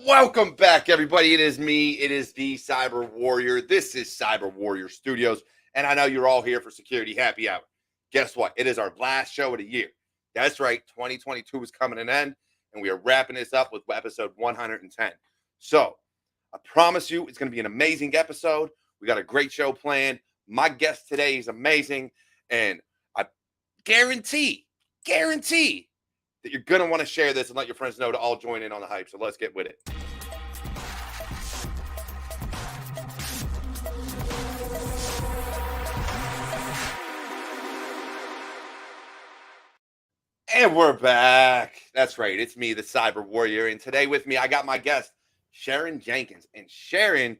Welcome back, everybody. It is me. It is the Cyber Warrior. This is Cyber Warrior Studios, and I know you're all here for Security Happy Hour. Guess what? It is our last show of the year. That's right. 2022 is coming to an end, and we are wrapping this up with episode 110. So I promise you it's going to be an amazing episode. We got a great show planned. My guest today is amazing, and I guarantee that you're going to want to share this and let your friends know to all join in on the hype. So let's get with it. And we're back. That's right. It's me, the Cyber Warrior. And today with me, I got my guest, Sharon Jenkins. And Sharon,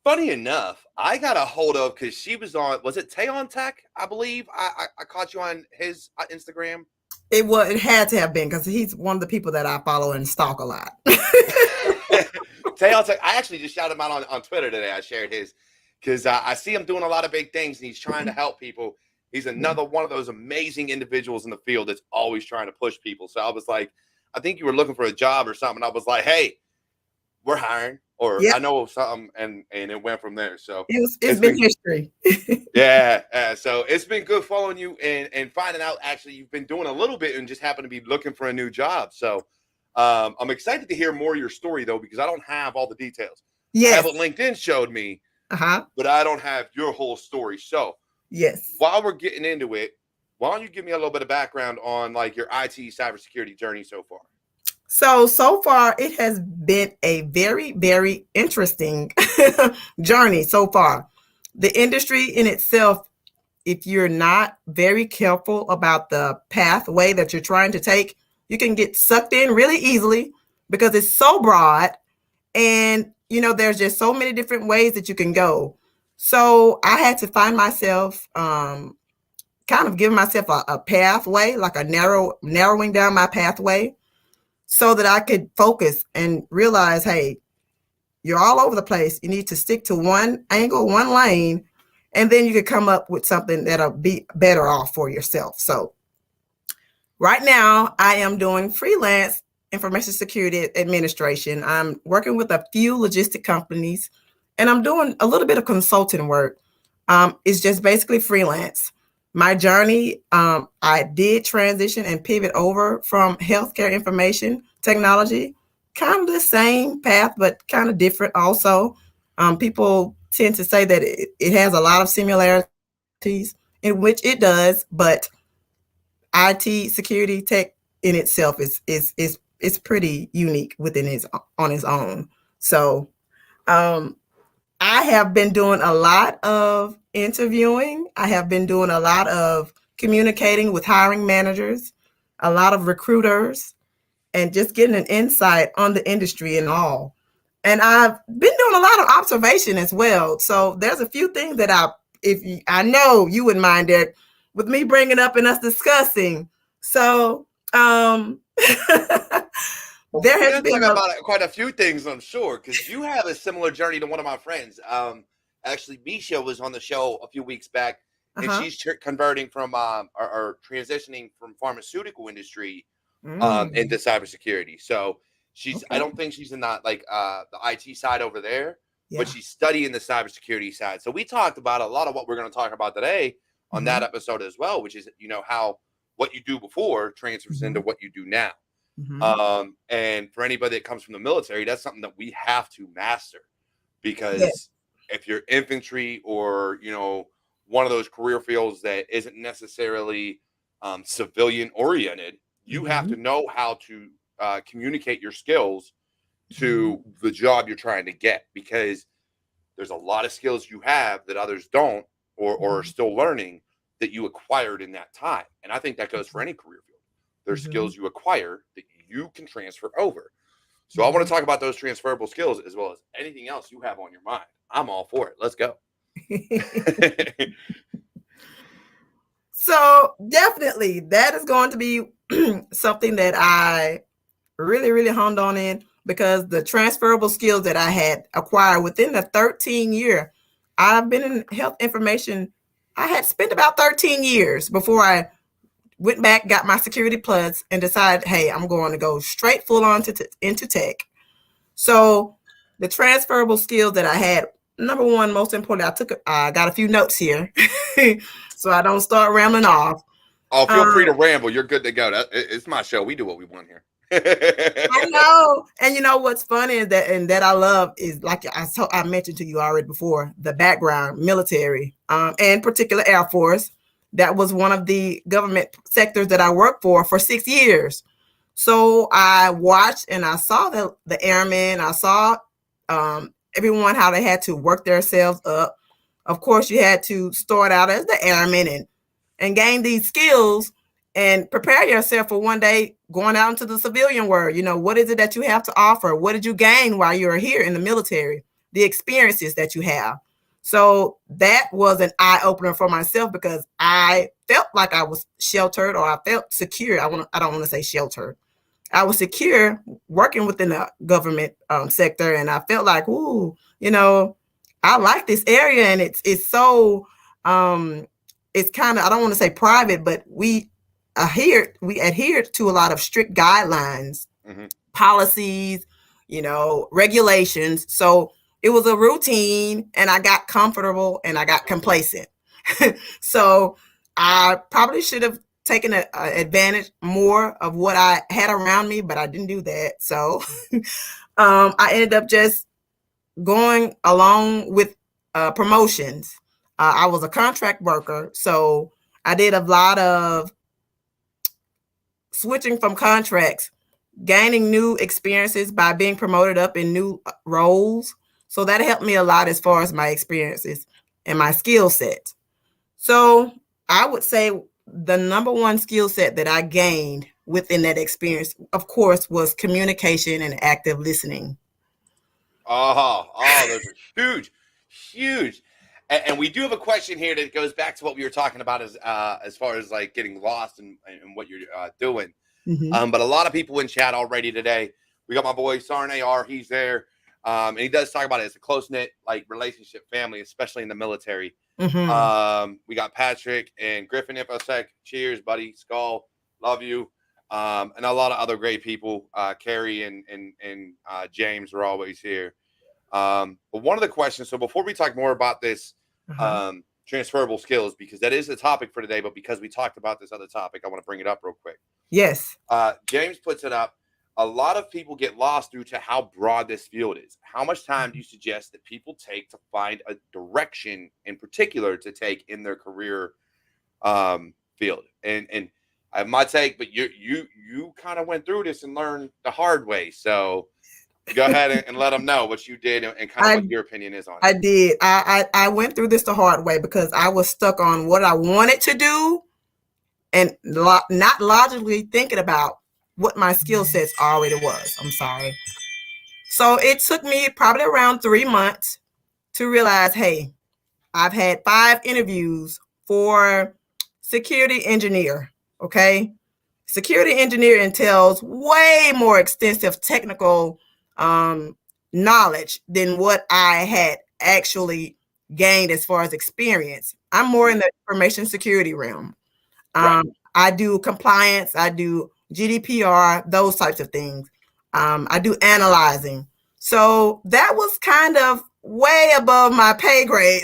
funny enough, I got a hold of because she was on, was it Tayon Tech? I believe I caught you on his Instagram. It had to have been because he's one of the people that I follow and stalk a lot. Tayon Tech, I actually just shouted him out on Twitter today. I shared his because I see him doing a lot of big things and he's trying to help people. He's another one of those amazing individuals in the field that's always trying to push people. So I was like, I think you were looking for a job or something. I was like, hey, we're hiring, or I know something, and it went from there. So it's been history. Yeah. So it's been good following you and finding out actually you've been doing a little bit and just happen to be looking for a new job. So I'm excited to hear more of your story though, because I don't have all the details. Yes. I have what LinkedIn showed me, but I don't have your whole story. So yes. While we're getting into it, why don't you give me a little bit of background on like your IT cybersecurity journey so far? So far, it has been a very, very interesting journey so far. The industry in itself, if you're not very careful about the pathway that you're trying to take, you can get sucked in really easily because it's so broad. And, there's just so many different ways that you can go. So I had to find myself, kind of give myself a pathway, like a narrowing down my pathway so that I could focus and realize, hey, you're all over the place. You need to stick to one angle, one lane, and then you could come up with something that'll be better off for yourself. So right now I am doing freelance information security administration. I'm working with a few logistic companies and I'm doing a little bit of consulting work. It's just basically freelance. My journey, I did transition and pivot over from healthcare information technology, kind of the same path, but kind of different also. People tend to say that it has a lot of similarities, in which it does, but IT security tech in itself is pretty unique on its own. So I have been doing a lot of interviewing. I have been doing a lot of communicating with hiring managers, a lot of recruiters, and just getting an insight on the industry and all. And I've been doing a lot of observation as well. So there's a few things that I know you wouldn't mind, Derek, with me bringing up and us discussing. So there has been about quite a few things, I'm sure, because you have a similar journey to one of my friends. Actually, Misha was on the show a few weeks back, and Uh-huh. she's converting from or transitioning from pharmaceutical industry into Mm. cybersecurity. So I Okay. don't think she's in that like the IT side over there, but Yeah. she's studying the cybersecurity side. So we talked about a lot of what we're going to talk about today on that Mm-hmm. episode as well, which is how what you do before transfers into Mm-hmm. what you do now. Mm-hmm. And for anybody that comes from the military, that's something that we have to master, Yes. because if you're infantry or one of those career fields that isn't necessarily civilian oriented, you have Mm-hmm. to know how to communicate your skills Mm-hmm. to the job you're trying to get, because there's a lot of skills you have that others don't, or are Mm-hmm. still learning, that you acquired in that time. And I think that goes for any career field. There's Mm-hmm. skills you acquire that you can transfer over. So I want Mm-hmm. to talk about those transferable skills as well as anything else you have on your mind. I'm all for it. Let's go. So definitely that is going to be something that I really, really honed on in, because the transferable skills that I had acquired within the 13 year, I've been in health information. I had spent about 13 years before I went back, got my security plus, and decided, hey, I'm going to go straight full on into tech. So the transferable skills that I had, number one, most important, I got a few notes here, so I don't start rambling off. Oh, feel free Um, to ramble. You're good to go. It's my show. We do what we want here. I know, and you know what's funny is that, and that I love is, like I mentioned to you already before, the background, military, and particular Air Force. That was one of the government sectors that I worked for 6 years. So I watched and I saw the airmen. I saw everyone how they had to work themselves up. Of course, you had to start out as the airman and gain these skills and prepare yourself for one day going out into the civilian world. What is it that you have to offer? What did you gain while you were here in the military? The experiences that you have. So that was an eye opener for myself, because I felt like I was sheltered, or I felt secure. I don't want to say sheltered. I was secure working within the government sector, and I felt like, ooh, I like this area, and it's so it's kind of, I don't want to say private, but we adhere to a lot of strict guidelines, Mhm. policies, regulations. So it was a routine, and I got comfortable and I got complacent. So I probably should have taken advantage more of what I had around me, but I didn't do that. So I ended up just going along with promotions. I was a contract worker, so I did a lot of switching from contracts, gaining new experiences by being promoted up in new roles. So that helped me a lot as far as my experiences and my skill set. So I would say the number one skill set that I gained within that experience, of course, was communication and active listening. Those are huge, huge. And we do have a question here that goes back to what we were talking about as far as like getting lost and what you're doing. Mm-hmm. But a lot of people in chat already today. We got my boy Sarn AR. He's there. And he does talk about it as a close knit like relationship family, especially in the military. Mm-hmm. We got Patrick and Griffin Infosec. Cheers, buddy. Skull. Love you. And a lot of other great people. Carrie and James are always here. But one of the questions, so before we talk more about this transferable skills, because that is the topic for today, but because we talked about this other topic, I want to bring it up real quick. Yes. James puts it up. A lot of people get lost due to how broad this field is. How much time do you suggest that people take to find a direction in particular to take in their career field? And I have my take, but you kind of went through this and learned the hard way. So go ahead and let them know what you did and kind of what your opinion is on it. I did. I went through this the hard way, because I was stuck on what I wanted to do and not logically thinking about what my skill sets already was. I'm sorry. So it took me probably around 3 months to realize, hey, I've had 5 interviews for security engineer. Okay. Security engineer entails way more extensive technical knowledge than what I had actually gained as far as experience. I'm more in the information security realm. I do compliance, I do GDPR, those types of things. I do analyzing. So that was kind of way above my pay grade.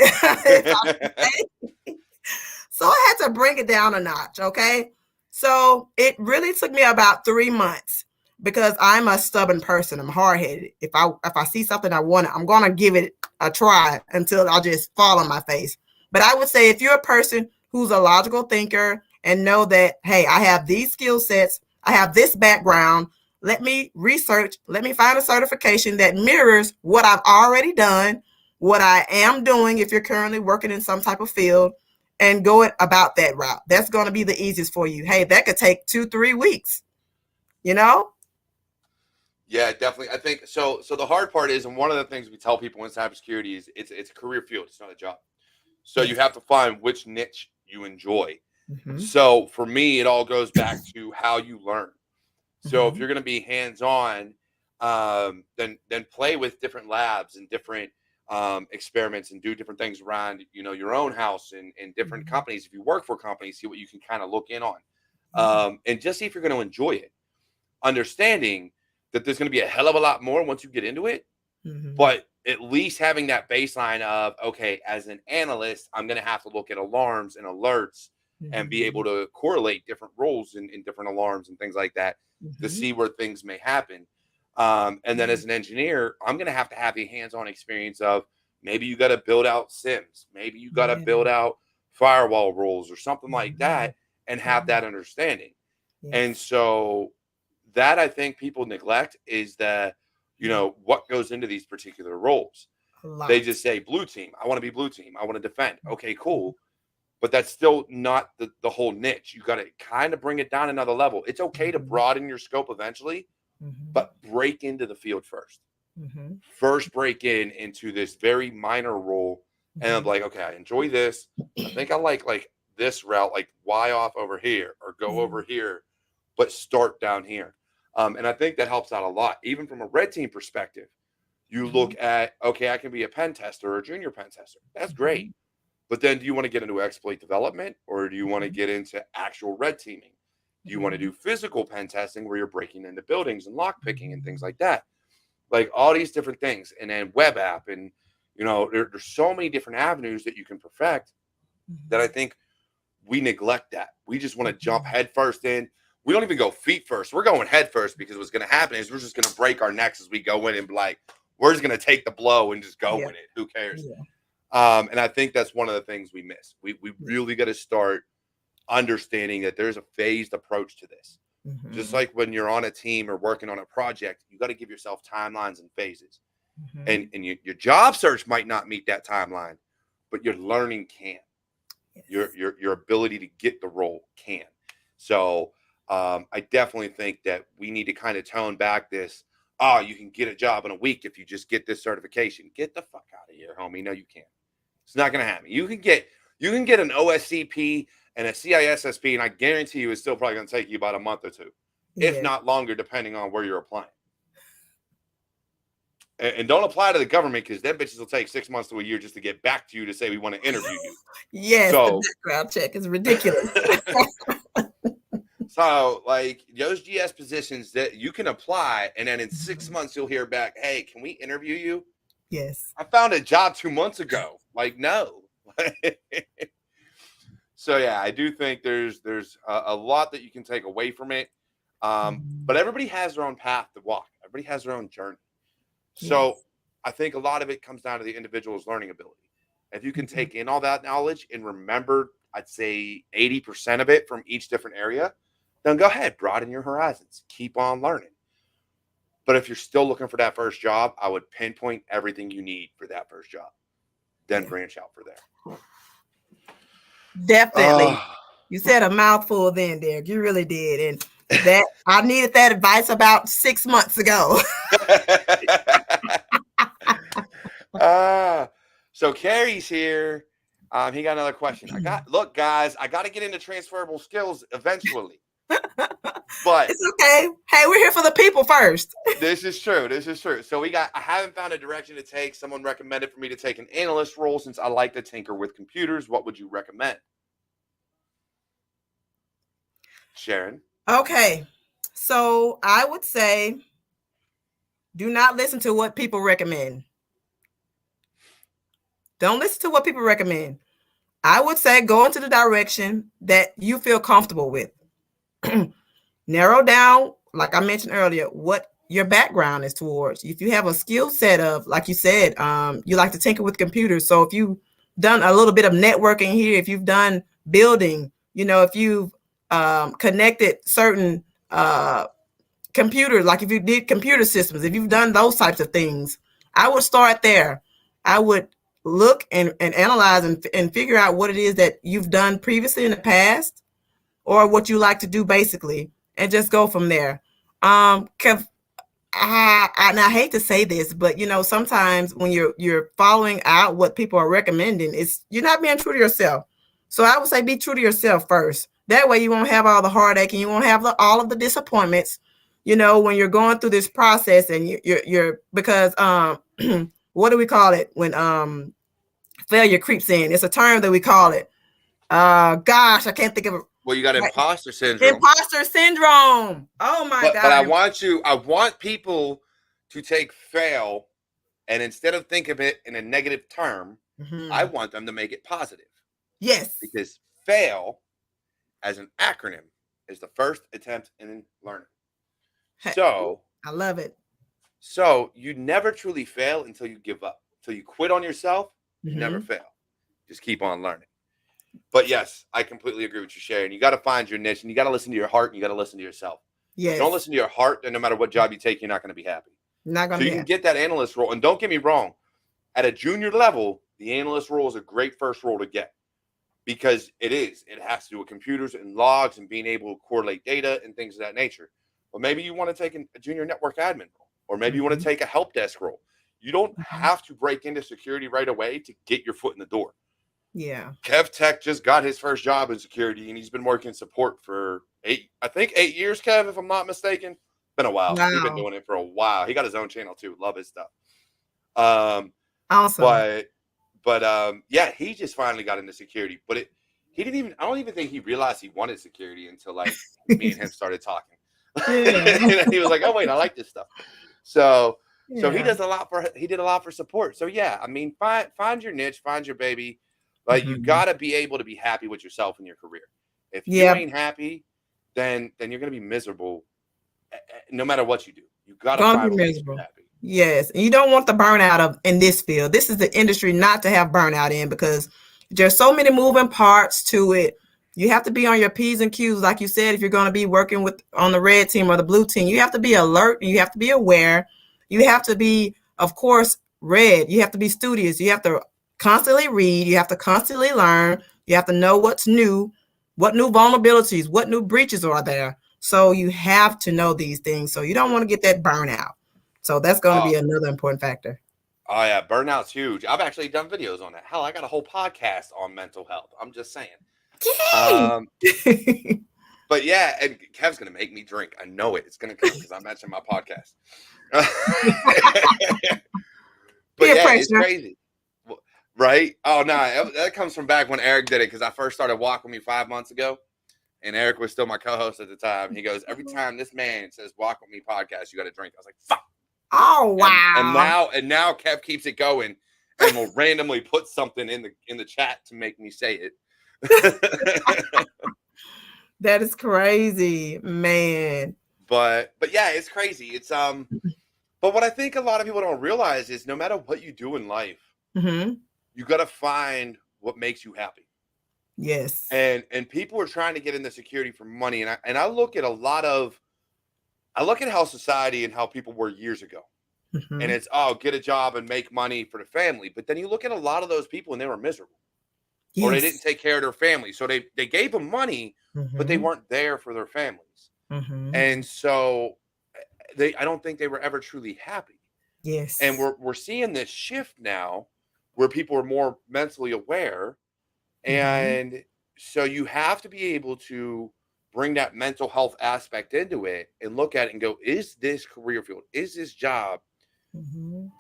So I had to bring it down a notch, okay? So it really took me about 3 months because I'm a stubborn person. I'm hard-headed. If I see something I want, I'm going to give it a try until I just fall on my face. But I would say if you're a person who's a logical thinker and know that, hey, I have these skill sets, I have this background, let me research, let me find a certification that mirrors what I've already done, what I am doing if you're currently working in some type of field, and go it about that route. That's going to be the easiest for you. Hey, that could take 2-3 weeks, you know? Yeah, definitely. I think so. So the hard part is, and one of the things we tell people in cybersecurity is it's a career field. It's not a job. So you have to find which niche you enjoy. So for me, it all goes back to how you learn. So if you're going to be hands-on, then play with different labs and different experiments and do different things around, your own house and different companies. If you work for companies, see what you can kind of look in on, and just see if you're going to enjoy it. Understanding that there's going to be a hell of a lot more once you get into it, but at least having that baseline of, okay, as an analyst, I'm going to have to look at alarms and alerts and be able to correlate different roles in different alarms and things like that to see where things may happen. And then as an engineer, I'm going to have the hands-on experience of maybe you got to build out SIMs, maybe you got to build out firewall rules or something like that, and have that understanding. And so that I think people neglect is that, what goes into these particular roles. They just say blue team. I want to be blue team. I want to defend. Okay, cool. But that's still not the whole niche. You got to kind of bring it down another level. It's okay to broaden your scope eventually, but break into the field first. First break into this very minor role. And I'm like, okay, I enjoy this. I think I like this route, like Y off over here or go over here, but start down here. And I think that helps out a lot. Even from a red team perspective, you look at, okay, I can be a pen tester or a junior pen tester. That's great. But then do you want to get into exploit development or do you want to get into actual red teaming? Do you want to do physical pen testing where you're breaking into buildings and lock picking and things like that? Like all these different things. And then web app and, there's so many different avenues that you can perfect that I think we neglect that. We just want to jump head first in. We don't even go feet first. We're going head first because what's going to happen is we're just going to break our necks as we go in and be like, we're just going to take the blow and just go with it. Who cares? And I think that's one of the things we miss. We really got to start understanding that there's a phased approach to this. Just like when you're on a team or working on a project, you got to give yourself timelines and phases. And your job search might not meet that timeline, but your learning can. Your ability to get the role can. So I definitely think that we need to kind of tone back this. Oh, you can get a job in a week if you just get this certification. Get the fuck out of here, homie. No, you can't. It's not going to happen. You can get an OSCP and a CISSP, and I guarantee you it's still probably going to take you about a month or two, if not longer, depending on where you're applying. And don't apply to the government because them bitches will take 6 months to a year just to get back to you to say we want to interview you. The background check is ridiculous. So, like those GS positions that you can apply, and then in 6 months you'll hear back, "Hey, can we interview you?" Yes. I found a job 2 months ago. Like, no. So yeah, I do think there's a lot that you can take away from it. But everybody has their own path to walk. Everybody has their own journey. So I think a lot of it comes down to the individual's learning ability. If you can take in all that knowledge and remember, I'd say 80% of it from each different area, then go ahead, broaden your horizons, keep on learning. But if you're still looking for that first job, I would pinpoint everything you need for that first job, then branch out for there. Definitely. You said a mouthful then, Derek. You really did. And that I needed that advice about 6 months ago. So Carrie's here. He got another question. Look, guys, I got to get into transferable skills eventually. But it's okay. Hey, we're here for the people first. this is true. This is true. So I haven't found a direction to take. Someone recommended for me to take an analyst role since I like to tinker with computers. What would you recommend? Sharon? Okay. So I would say do not listen to what people recommend. Don't listen to what people recommend. I would say go into the direction that you feel comfortable with. Narrow down, like I mentioned earlier, what your background is towards. If you have a skill set of, like you said, you like to tinker with computers. So if you've done a little bit of networking here, if you've done building, if you've connected certain computers, like if you did computer systems, if you've done those types of things, I would start there. I would look and analyze and figure out what it is that you've done previously in the past or what you like to do basically, and just go from there. And I hate to say this, but sometimes when you're following out what people are recommending, you're not being true to yourself. So I would say be true to yourself first. That way you won't have all the heartache and you won't have all of the disappointments, when you're going through this process and you're because what do we call it when failure creeps in? It's a term that we call it. Gosh, I can't think of it. Well, you got imposter syndrome. Imposter syndrome. Oh my God. But I want people to take fail, and instead of think of it in a negative term, I want them to make it positive. Yes. Because fail, as an acronym, is the first attempt in learning. So I love it. So you never truly fail until you give up. Until you quit on yourself, you never fail. Just keep on learning. But yes, I completely agree with you, Sharon. You got to find your niche, and you got to listen to your heart, and you got to listen to yourself. Yes. If you don't listen to your heart, then no matter what job you take, you're not going to be happy. Not going to So you can get that analyst role. And don't get me wrong, at a junior level, the analyst role is a great first role to get because it has to do with computers and logs and being able to correlate data and things of that nature. But maybe you want to take a junior network admin role, or maybe you want to take a help desk role. You don't have to break into security right away to get your foot in the door. Yeah. Kev Tech just got his first job in security, and he's been working support for 8 years, Kev, if I'm not mistaken. Been a while. Wow. He's been doing it for a while. He got his own channel too. Love his stuff. Awesome. But yeah, he just finally got into security. But I don't even think he realized he wanted security until like me and him started talking. Yeah. He was like, "Oh wait, I like this stuff." So he did a lot for support. So yeah, I mean, find your niche, find your baby. Like you gotta be able to be happy with yourself in your career. If you ain't happy, then you're gonna be miserable. No matter what you do, you gotta find ways to be happy. Yes, and you don't want the burnout in this field. This is the industry not to have burnout in because there's so many moving parts to it. You have to be on your P's and Q's, like you said. If you're going to be working on the red team or the blue team, you have to be alert and you have to be aware. You have to be, of course, read. You have to be studious. You have to constantly read. You have to constantly learn. You have to know what's new, what new vulnerabilities, what new breaches are there. So you have to know these things. So you don't want to get that burnout. So that's going to be another important factor. Oh yeah, burnout's huge. I've actually done videos on that. Hell, I got a whole podcast on mental health. I'm just saying. But yeah, and Kev's gonna make me drink. I know it. It's gonna come because I mentioned my podcast. But yeah, it's crazy, right? Oh no, that comes from back when Eric did it because I first started Walk With Me 5 months ago, and Eric was still my co-host at the time. He goes, "Every time this man says Walk With Me podcast, you got to drink." I was like, "Fuck." Oh wow! And now Kev keeps it going, and will randomly put something in the chat to make me say it. That is crazy, man. But yeah, it's crazy. It's but what I think a lot of people don't realize is no matter what you do in life, you got to find what makes you happy. Yes. And people are trying to get into security for money, and I look at how society and how people were years ago. And it's, get a job and make money for the family. But then you look at a lot of those people and they were miserable. Yes. Or they didn't take care of their family. So they gave them money, but they weren't there for their families. And so I don't think they were ever truly happy. Yes. And we're seeing this shift now where people are more mentally aware. And so you have to be able to bring that mental health aspect into it and look at it and go, is this career field, is this job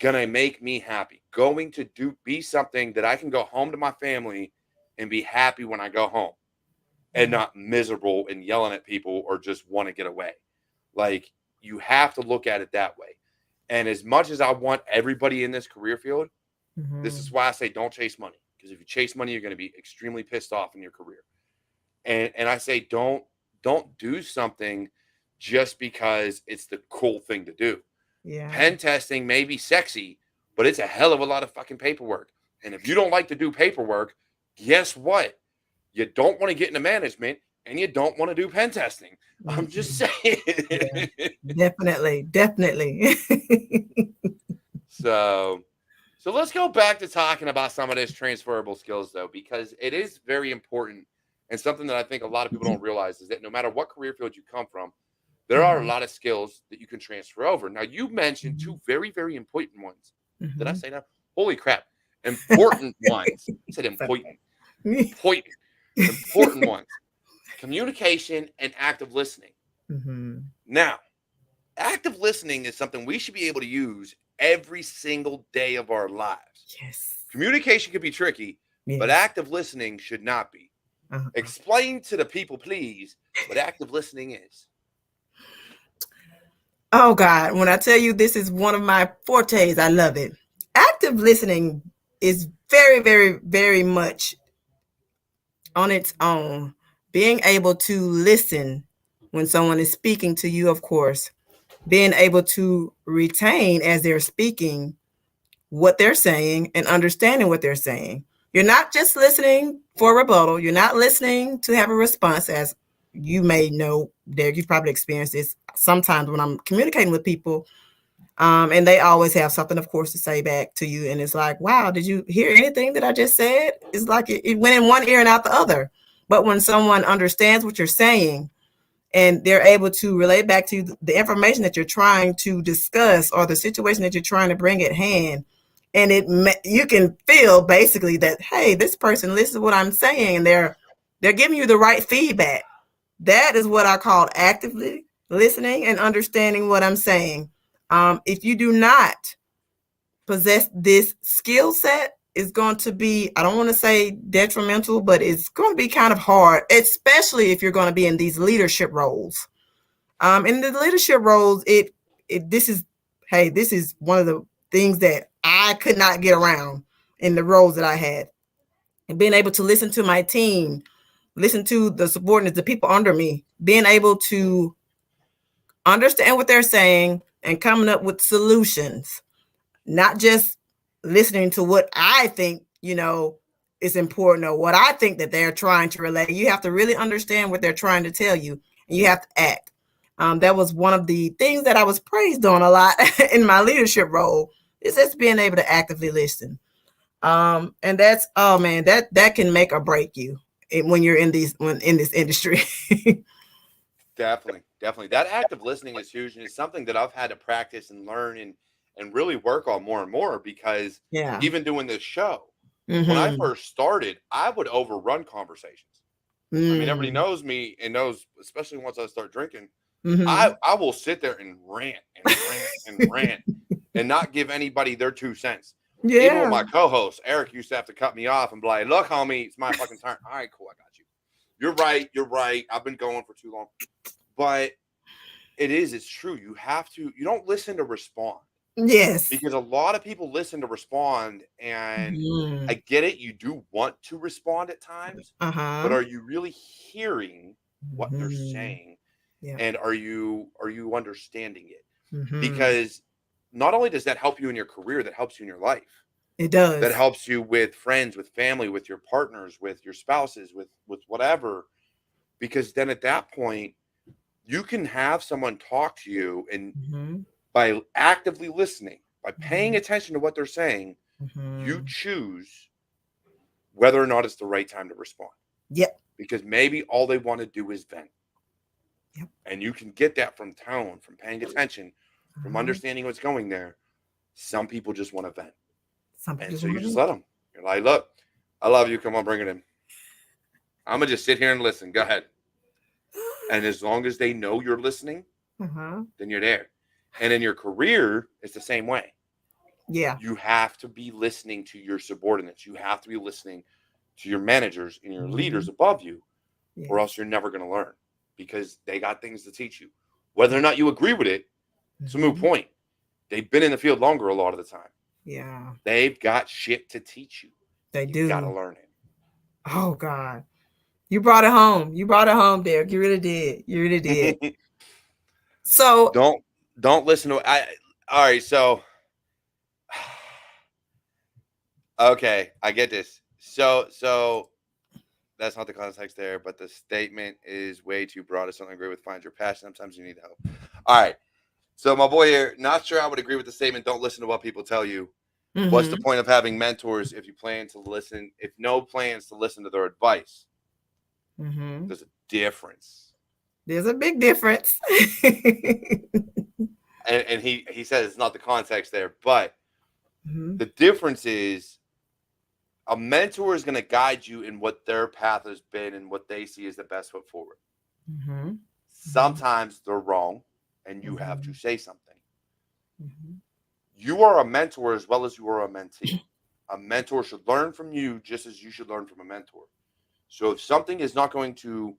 gonna make me happy? Going to be something that I can go home to my family and be happy when I go home and not miserable and yelling at people or just want to get away. Like, you have to look at it that way. And as much as I want everybody in this career field, this is why I say don't chase money. Because if you chase money, you're going to be extremely pissed off in your career. And I say don't do something just because it's the cool thing to do. Yeah. Pen testing may be sexy, but it's a hell of a lot of fucking paperwork. And if you don't like to do paperwork, guess what? You don't want to get into management and you don't want to do pen testing. I'm just saying. Yeah. Definitely. So let's go back to talking about some of this transferable skills, though, because it is very important and something that I think a lot of people don't realize is that no matter what career field you come from, there are a lot of skills that you can transfer over. Now, you mentioned two very, very important ones. Did I say that? Holy crap. Important ones. I said important. Important ones. Communication and active listening. Now, active listening is something we should be able to use every single day of our lives. Yes. Communication can be tricky, but active listening should not be. Explain to the people, please, what active listening is. Oh, God. When I tell you this is one of my fortes, I love it. Active listening is very, very, very much on its own. Being able to listen when someone is speaking to you, of course. Being able to retain as they're speaking what they're saying and understanding what they're saying. You're not just listening for rebuttal. You're not listening to have a response, as you may know, Derek, you've probably experienced this sometimes when I'm communicating with people, and they always have something, of course, to say back to you. And it's like, wow, did you hear anything that I just said? It's like it went in one ear and out the other. But when someone understands what you're saying and they're able to relate back to you the information that you're trying to discuss or the situation that you're trying to bring at hand, and you can feel basically that, hey, this person listens to what I'm saying and they're giving you the right feedback. That is what I call actively listening and understanding what I'm saying. If you do not possess this skill set, it's going to be, I don't want to say detrimental, but it's going to be kind of hard, especially if you're going to be in these leadership roles. In the leadership roles, this is one of the things that I could not get around in the roles that I had. And being able to listen to my team, listen to the subordinates, the people under me, being able to understand what they're saying and coming up with solutions, not just listening to what I think, is important or what I think that they're trying to relay. You have to really understand what they're trying to tell you, and you have to act. That was one of the things that I was praised on a lot in my leadership role, is just being able to actively listen. And that's, oh man, that can make or break you when you're in this industry. Definitely. That active listening is huge, and it's something that I've had to practice and learn and really work on more and more, because even doing this show, when I first started, I would overrun conversations. I mean, everybody knows me and knows, especially once I start drinking, I will sit there and rant and not give anybody their 2 cents. Yeah. Even with my co-host, Eric used to have to cut me off and be like, look, homie, it's my fucking turn. All right, cool, I got you. You're right. I've been going for too long. But it's true. You don't listen to respond. Yes. Because a lot of people listen to respond, and I get it. You do want to respond at times, but are you really hearing what they're saying? Yeah. And are you understanding it? Because not only does that help you in your career, that helps you in your life. It does. That helps you with friends, with family, with your partners, with your spouses, with whatever. Because then at that point, you can have someone talk to you, and by actively listening, by paying attention to what they're saying, you choose whether or not it's the right time to respond. Yep. Because maybe all they want to do is vent. Yep. And you can get that from tone, from paying attention, from understanding what's going there. Some people just want to vent. And so you just let them. You're like, look, I love you. Come on, bring it in. I'm going to just sit here and listen. Go ahead. And as long as they know you're listening, then you're there. And in your career, it's the same way. Yeah. You have to be listening to your subordinates. You have to be listening to your managers and your leaders above you, or else you're never going to learn, because they got things to teach you. Whether or not you agree with it, it's a moot point. They've been in the field longer a lot of the time. Yeah. They've got shit to teach you. They do. You got to learn it. Oh, God. You brought it home. You brought it home, Derek. You really did. You really did. So don't listen to all right, so okay, I get this. So that's not the context there, but the statement is way too broad. If something I agree with, find your passion. Sometimes you need help. All right. So my boy here, not sure I would agree with the statement. Don't listen to what people tell you. What's the point of having mentors if you plan to listen? If no plans to listen to their advice, there's a difference. There's a big difference. and he says it's not the context there, but the difference is a mentor is going to guide you in what their path has been and what they see as the best foot forward. Sometimes they're wrong, and you have to say something. You are a mentor as well as you are a mentee. A mentor should learn from you just as you should learn from a mentor. So if something is not going to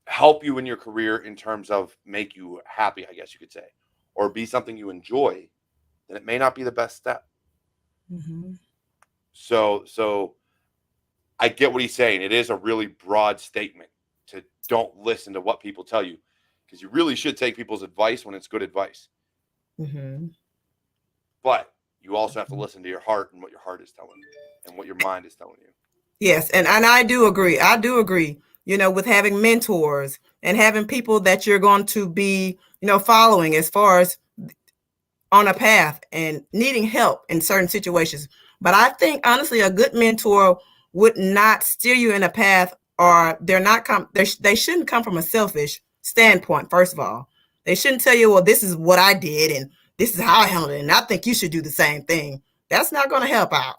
help you in your career in terms of make you happy, I guess you could say, or be something you enjoy, then it may not be the best step. So I get what he's saying. It is a really broad statement to don't listen to what people tell you, because you really should take people's advice when it's good advice. But you also have to listen to your heart and what your heart is telling you and what your mind is telling you. Yes, and I do agree. I do agree. With having mentors and having people that you're going to be, following as far as on a path and needing help in certain situations. But I think honestly, a good mentor would not steer you in a path, or they shouldn't come from a selfish standpoint. First of all, they shouldn't tell you, well, this is what I did and this is how I handled it, and I think you should do the same thing. That's not going to help out.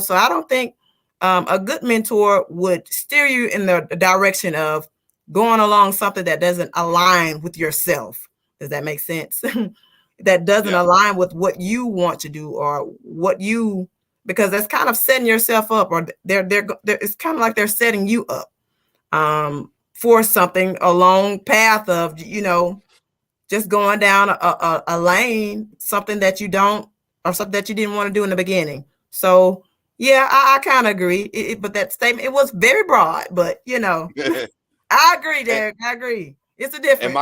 So I don't think a good mentor would steer you in the direction of going along something that doesn't align with yourself. Does that make sense? That doesn't align with what you want to do, or because that's kind of setting yourself up, or it's kind of like they're setting you up for something, a long path of, just going down a lane, something that you don't, or something that you didn't want to do in the beginning. So yeah, I kind of agree. But that statement, it was very broad, but I agree, Derek. I agree. It's a difference. And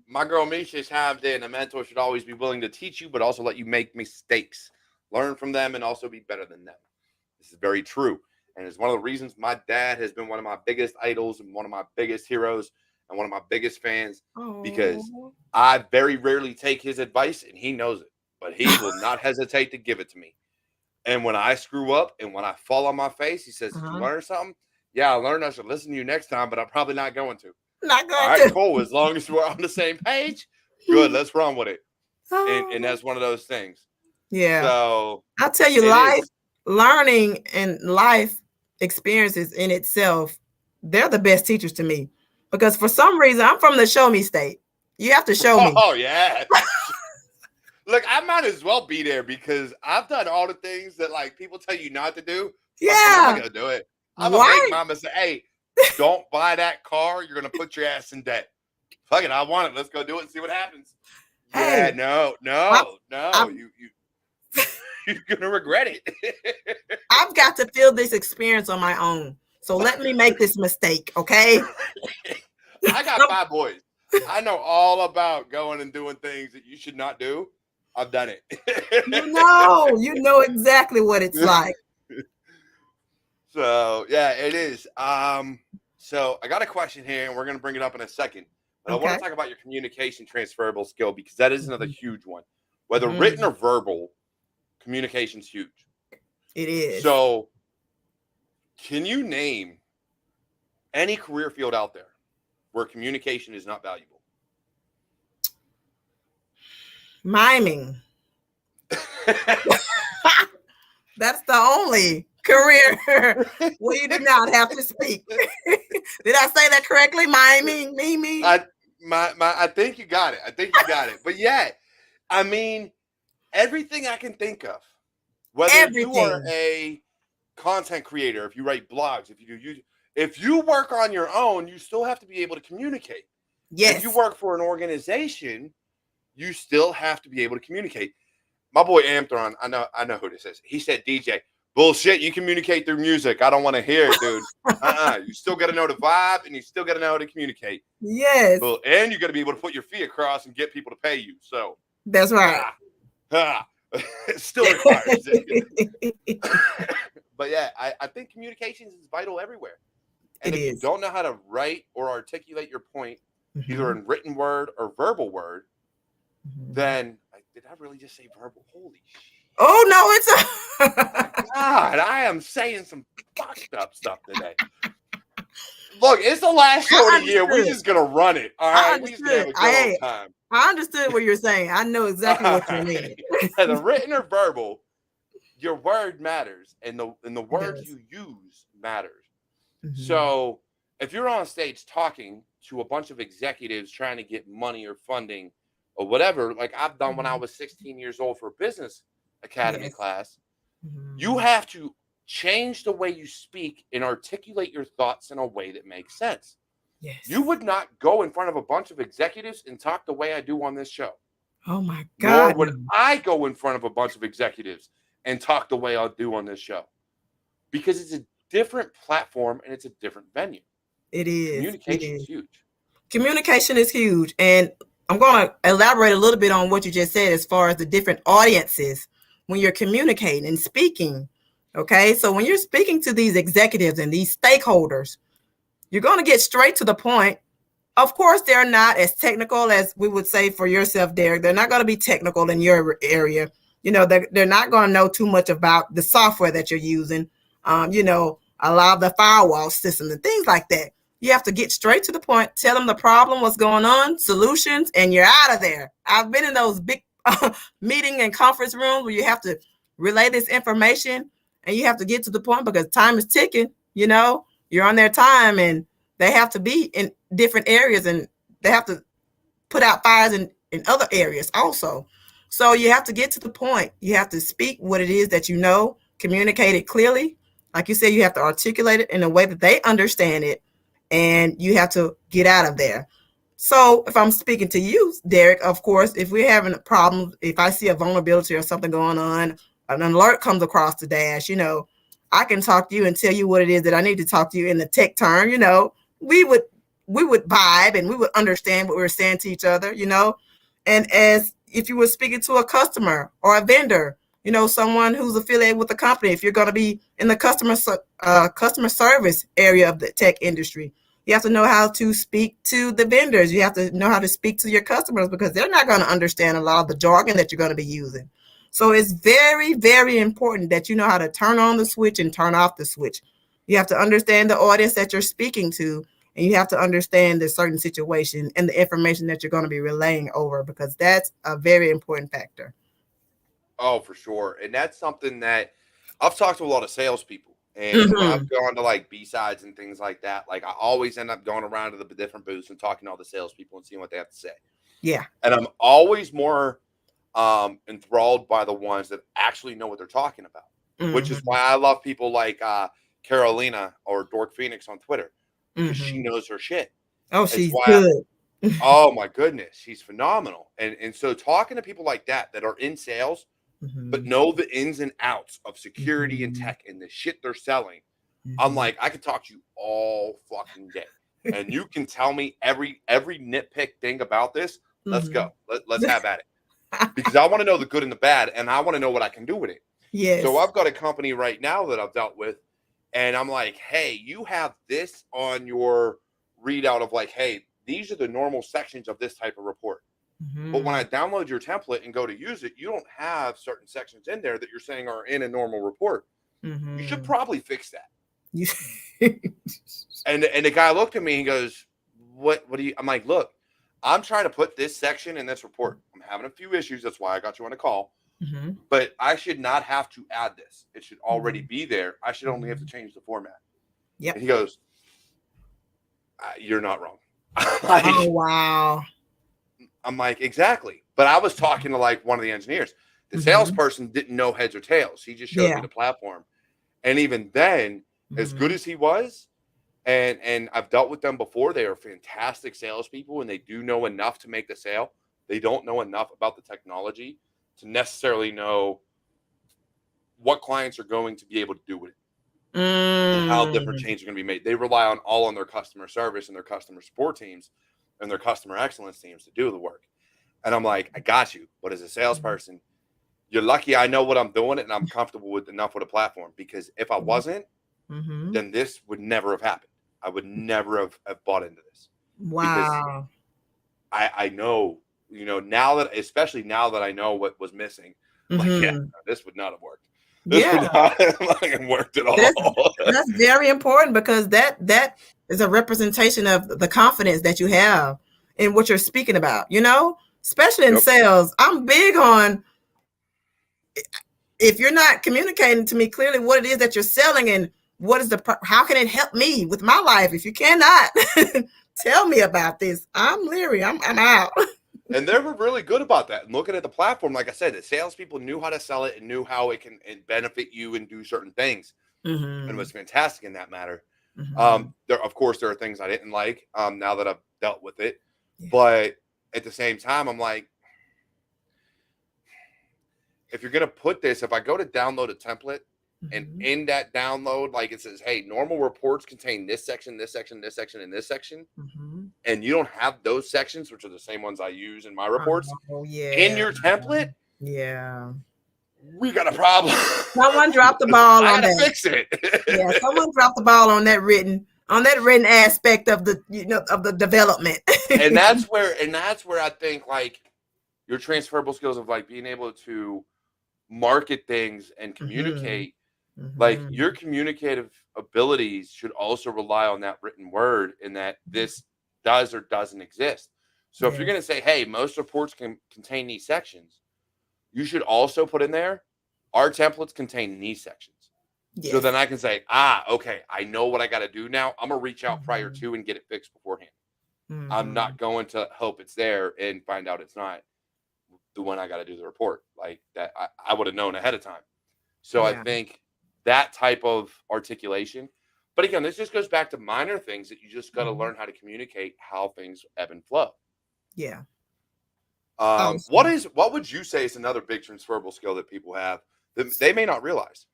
my girl Misha chimed in, a mentor should always be willing to teach you, but also let you make mistakes, learn from them, and also be better than them. This is very true. And it's one of the reasons my dad has been one of my biggest idols and one of my biggest heroes and one of my biggest fans, because I very rarely take his advice, and he knows it, but he will not hesitate to give it to me. And when I screw up and when I fall on my face, he says, did you learn something? Yeah, I learned I should listen to you next time, but I'm probably not going to. Not going All right, cool. As long as we're on the same page, good. Let's run with it. And that's one of those things. Yeah. So I'll tell you, learning and life experiences in itself, they're the best teachers to me, because for some reason I'm from the show me state. You have to show me. Oh yeah. Look, I might as well be there, because I've done all the things that like people tell you not to do. Yeah. I'm not gonna do it. I'm gonna make mama say, hey, don't buy that car. You're gonna put your ass in debt. Fuck it, I want it. Let's go do it and see what happens. Hey, yeah, no. You're gonna regret it. I've got to feel this experience on my own. So let me make this mistake, okay? I got 5 boys. I know all about going and doing things that you should not do. I've done it. You know exactly what it's like. So yeah, it is. So I got a question here, and we're gonna bring it up in a second. But I want to talk about your communication transferable skill, because that is another huge one. Whether written or verbal, communication's huge. It is. So can you name any career field out there where communication is not valuable? Miming. That's the only career where you did not have to speak. Did I say that correctly? Me. I think you got it. I think you got it. But yeah, I mean, everything I can think of, whether you are Everything. a content creator, if you write blogs, if you work on your own, you still have to be able to communicate. If you Yes. work for an organization, you still have to be able to communicate. My boy Amthron, I know who this is. He said, DJ, bullshit, you communicate through music. I don't want to hear it, dude. You still got to know the vibe, and you still got to know how to communicate. Yes. Well, and you got to be able to put your fee across and get people to pay you. So That's right. it still requires it. But yeah, I think communications is vital everywhere. And if you don't know how to write or articulate your point, either in written word or verbal word, then did I really just say verbal? Holy shit. Oh no, it's God, I am saying some fucked up stuff today. Look, it's the last show of the year. We're just gonna run it. All right, we just gonna have a good old time. I understood what you're saying. I know exactly what you mean. The written or verbal, your word matters, and the words you use matters. So if you're on stage talking to a bunch of executives trying to get money or funding or whatever, like I've done when I was 16 years old for a business academy class, you have to change the way you speak and articulate your thoughts in a way that makes sense. Yes. You would not go in front of a bunch of executives and talk the way I do on this show. Oh my God. Nor would I go in front of a bunch of executives and talk the way I'll do on this show. Because it's a different platform and it's a different venue. It is. Communication is huge. Communication is huge. And I'm going to elaborate a little bit on what you just said as far as the different audiences when you're communicating and speaking. Okay, so when you're speaking to these executives and these stakeholders, you're going to get straight to the point. Of course, they're not as technical as we would say for yourself, Derek. They're not going to be technical in your area. You know, they're not going to know too much about the software that you're using, you know, a lot of the firewall systems and things like that. You have to get straight to the point, tell them the problem, what's going on, solutions, and you're out of there. I've been in those big meeting and conference rooms where you have to relay this information and you have to get to the point because time is ticking, you know, you're on their time and they have to be in different areas and they have to put out fires in other areas also. So you have to get to the point. You have to speak what it is that you know, communicate it clearly. Like you said, you have to articulate it in a way that they understand it, and you have to get out of there. So if I'm speaking to you, Derek, of course, if we're having a problem, if I see a vulnerability or something going on, an alert comes across the dash, you know, I can talk to you and tell you what it is that I need to talk to you in the tech term. You know, we would vibe and we would understand what we were saying to each other, you know, and as if you were speaking to a customer or a vendor, you know, someone who's affiliated with the company, if you're going to be in the customer service area of the tech industry, you have to know how to speak to the vendors. You have to know how to speak to your customers because they're not going to understand a lot of the jargon that you're going to be using. So it's very, very important that you know how to turn on the switch and turn off the switch. You have to understand the audience that you're speaking to, and you have to understand the certain situation and the information that you're going to be relaying over because that's a very important factor. Oh, for sure. And that's something that I've talked to a lot of salespeople. And when I've gone to like B-sides and things like that, like I always end up going around to the different booths and talking to all the salespeople and seeing what they have to say. Yeah. And I'm always more enthralled by the ones that actually know what they're talking about, which is why I love people like Carolina or Dork Phoenix on Twitter because she knows her shit. Oh, she's good. Oh my goodness, she's phenomenal. And so talking to people like that are in sales, but know the ins and outs of security and tech and the shit they're selling. I'm like, I could talk to you all fucking day. And you can tell me every nitpick thing about this. Let's go. Let's have at it. Because I want to know the good and the bad, and I want to know what I can do with it. Yes. So I've got a company right now that I've dealt with, and I'm like, hey, you have this on your readout of like, hey, these are the normal sections of this type of report. But when I download your template and go to use it, you don't have certain sections in there that you're saying are in a normal report. You should probably fix that. And the guy looked at me and he goes, what do you, I'm like, look, I'm trying to put this section in this report. I'm having a few issues. That's why I got you on a call. Mm-hmm. but I should not have to add this. It should already be there. I should only have to change the format. Yep. And he goes, you're not wrong. Oh, wow. I'm like, exactly. But I was talking to like one of the engineers. The salesperson didn't know heads or tails. He just showed me the platform. And even then, as good as he was, and I've dealt with them before, they are fantastic salespeople and they do know enough to make the sale. They don't know enough about the technology to necessarily know what clients are going to be able to do with it and how different changes are going to be made. They rely on their customer service and their customer support teams and their customer excellence teams to do the work. And I'm like, I got you. But as a salesperson, you're lucky I know what I'm doing and I'm comfortable with enough with a platform, because if I wasn't, then this would never have happened. I would never have bought into this. Wow. Because I know, now that, especially now that I know what was missing, like, yeah, this would not have worked. This would not have worked at all. That's very important, because that is a representation of the confidence that you have in what you're speaking about, especially in sales. I'm big on, if you're not communicating to me clearly what it is that you're selling and what is how can it help me with my life? If you cannot tell me about this, I'm leery. I'm out. And they were really good about that. And looking at the platform, like I said, the salespeople knew how to sell it and knew how it can benefit you and do certain things. And it was fantastic in that matter. Of course, there are things I didn't like now that I've dealt with it. But at the same time, I'm like, if you're going to put this, if I go to download a template, and in that download, like it says, hey, normal reports contain this section, this section, this section, and this section. And you don't have those sections, which are the same ones I use in my reports, in your template. Yeah. We got a problem. Someone dropped the ball on that. I gotta fix it. Yeah, someone dropped the ball on that written aspect of the, of the development. and that's where I think like your transferable skills of like being able to market things and communicate. Like your communicative abilities should also rely on that written word, and that this does or doesn't exist. So if you're going to say, hey, most reports can contain these sections, you should also put in there, our templates contain these sections. So then I can say, okay, I know what I got to do now. I'm going to reach out prior to and get it fixed beforehand. I'm not going to hope it's there and find out it's not the one I got to do the report. Like that, I would have known ahead of time. So I think that type of articulation. But again, this just goes back to minor things that you just got to learn how to communicate how things ebb and flow. Yeah. What would you say is another big transferable skill that people have that they may not realize?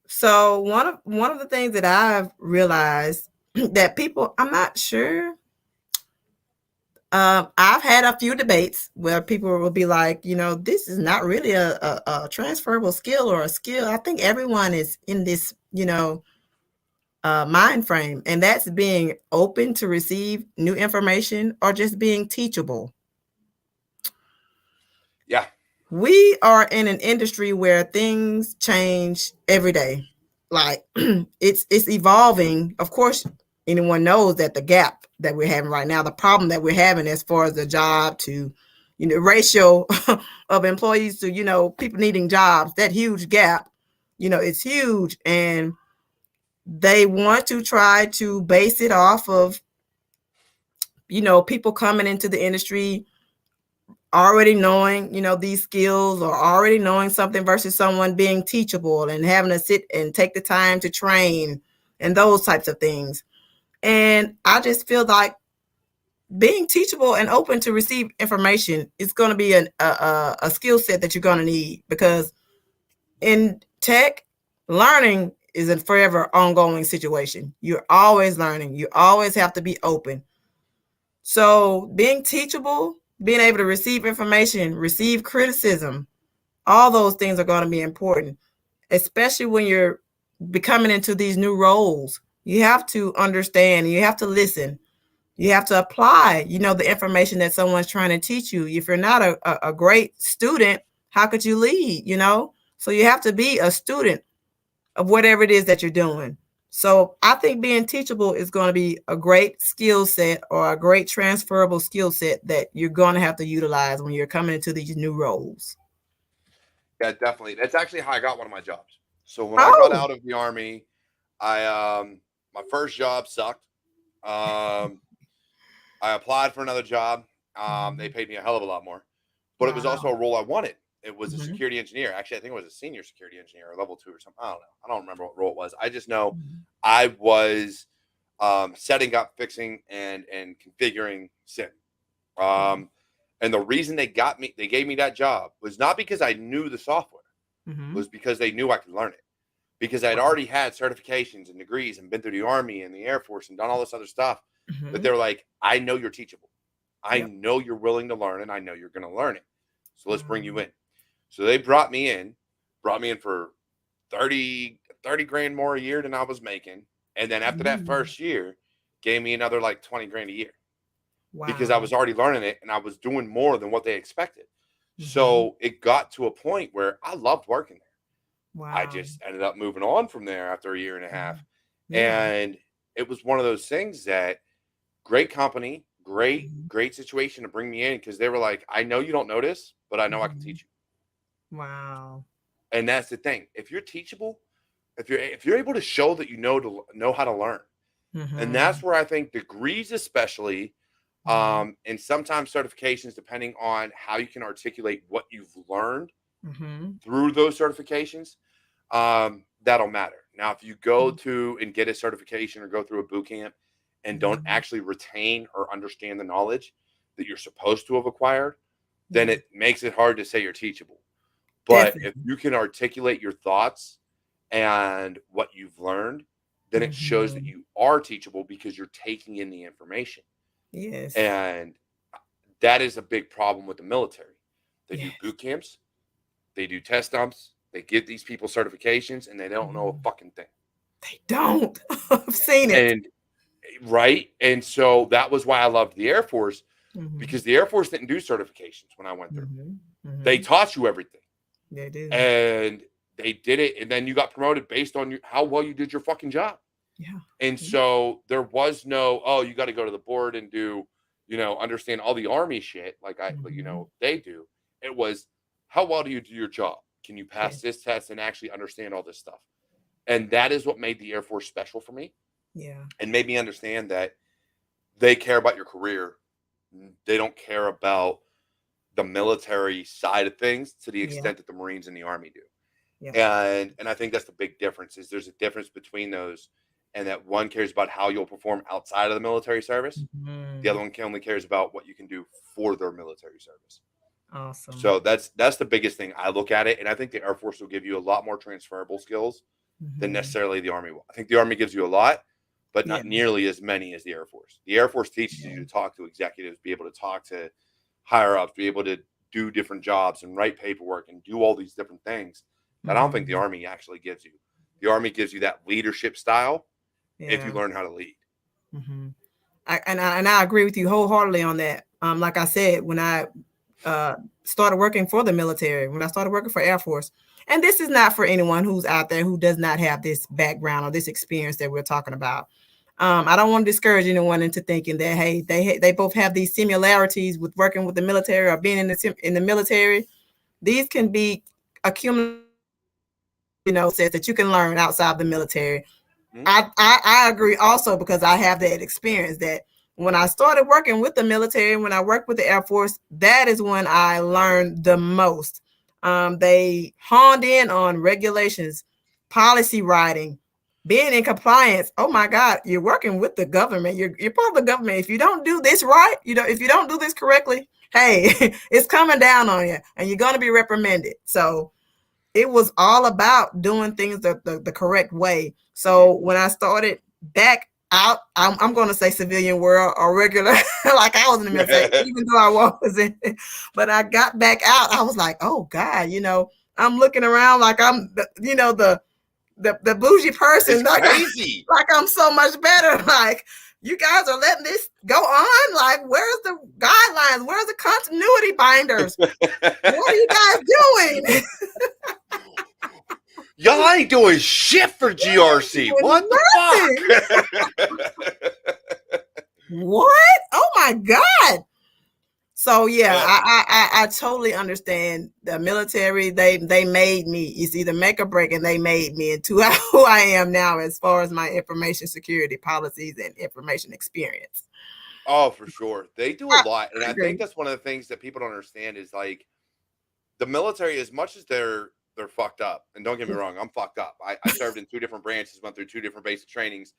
So one of the things that I've realized that people, I'm not sure. I've had a few debates where people will be like, this is not really a transferable skill or a skill. I think everyone is in this, mind frame, and that's being open to receive new information or just being teachable. Yeah. We are in an industry where things change every day. Like it's evolving. Of course, anyone knows that the gap that we're having right now, the problem that we're having as far as the job to, ratio of employees to, people needing jobs, that huge gap, it's huge. And they want to try to base it off of, people coming into the industry already knowing, these skills, or already knowing something, versus someone being teachable and having to sit and take the time to train and those types of things. And I just feel like being teachable and open to receive information is going to be a skill set that you're going to need, because in tech, learning is a forever ongoing situation. You're always learning. You always have to be open. So being teachable, being able to receive information, receive criticism, all those things are going to be important, especially when you're becoming into these new roles. You have to understand, you have to listen, you have to apply, the information that someone's trying to teach you. If you're not a great student, how could you lead, So you have to be a student of whatever it is that you're doing. So I think being teachable is going to be a great skill set, or a great transferable skill set that you're going to have to utilize when you're coming into these new roles. Yeah, definitely. That's actually how I got one of my jobs. So when I got Oh. out of the Army, my first job sucked. I applied for another job. They paid me a hell of a lot more, but it was also a Wow. role I wanted. It was a Mhm. security engineer. Actually, I think it was a senior security engineer or level 2 or something. I don't know. I don't remember what role it was. I just know Mhm. I was setting up, fixing, and configuring SIM. And the reason they gave me that job was not because I knew the software, Mhm. was because they knew I could learn it. Because I had Wow. already had certifications and degrees and been through the Army and the Air Force and done all this other stuff. That Mhm. they're like, I know you're teachable. I Yep. know you're willing to learn, and I know you're going to learn it. So let's bring you Wow. in. So they brought me in for 30 grand more a year than I was making. And then after that Mm. first year, gave me another like 20 grand a year because I Wow. was already learning it and I was doing more than what they expected. Mhm. So it got to a point where I loved working there. I Wow. just ended up moving on from there after a year and a half. Mhm. Yeah. And it was one of those things that great company, great, Mhm. great situation to bring me in because they were like, I know you don't know this, but I know I can Mhm. teach you. Wow. And that's the thing. If you're teachable, if you're able to show that you know how to learn, and that's Mhm. where I think degrees, especially, Mhm. and sometimes certifications, depending on how you can articulate what you've learned Mhm. through those certifications, that'll matter. Now, if you go Mhm. to and get a certification or go through a boot camp and don't Mhm. actually retain or understand the knowledge that you're supposed to have acquired, then Yeah. it makes it hard to say you're teachable. But if Definitely. you can articulate your thoughts and what you've learned, then it shows that Mhm. you are teachable because you're taking in the information. Yes. And that is a big problem with the military. They do Yes. boot camps, they do test dumps, they give these people certifications, and they don't know a Mhm. fucking thing. They don't. I've seen it. And right. And so that was why I loved the Air Force Mhm. because the Air Force didn't do certifications when I went through. Mhm. They Mhm. taught you everything. They do. And they did it. And then you got promoted based on how well you did your fucking job. Yeah. And Yeah. so there was no, oh, you got to go to the board and do, understand all the Army shit Mhm. they do. It was, how well do you do your job? Can you pass Yes. this test and actually understand all this stuff? And that is what made the Air Force special for me Yeah. and made me understand that they care about your career. They don't care about the military side of things to the Yeah. extent that the Marines and the Army do. Yeah. And I think that's the big difference is there's a difference between those and that one cares about how you'll perform outside of the military service. The other Mhm. one only cares about what you can do for their military service. Awesome. So that's the biggest thing I look at it. And I think the Air Force will give you a lot more transferable skills than Mhm. necessarily the Army will. I think the Army gives you a lot, but Yeah. not nearly as many as the Air Force. The Air Force teaches you Yeah. to talk to executives, be able to talk to higher ups, be able to do different jobs and write paperwork and do all these different things that I don't think the Mhm. Army actually gives you. The Army gives you that leadership style if you Yeah. learn how to lead. Mhm. I agree with you wholeheartedly on that. Like I said, when I uh, started working for the military, when I started working for Air Force, and this is not for anyone who's out there who does not have this background or this experience that we're talking about. I don't want to discourage anyone into thinking that hey, they both have these similarities with working with the military or being in the military. These can be accumulated, sets that you can learn outside the military. Hmm? I agree also because I have that experience that when I started working with the military, when I worked with the Air Force, that is when I learned the most. They honed in on regulations, policy writing, being in compliance. Oh my God, you're working with the government. You're part of the government. If you don't do this right, if you don't do this correctly, hey, it's coming down on you and you're going to be reprimanded. So it was all about doing things the correct way. Hmm. So when I started back out, I'm going to say civilian world or regular, like I was in the military, even though I was in it. But I got back out. I was like, oh God, I'm looking around like I'm, the bougie It's person, crazy. like I'm so much better. Like you guys are letting this go on. Like where's the guidelines? Where's the continuity binders? What are you guys doing? Y'all ain't doing shit for GRC. What Doing the nothing. fuck? What? Oh my God. So yeah, I totally understand the military. They made me. It's either make or break, and they made me into who I am now as far as my information security policies and information experience. Oh, for sure. They do a I lot. And I think agree. that's one of the things that people don't understand is like the military, as much as they're fucked up, and don't get me wrong, I'm fucked up. I served in 2 different branches, went through 2 different basic trainings.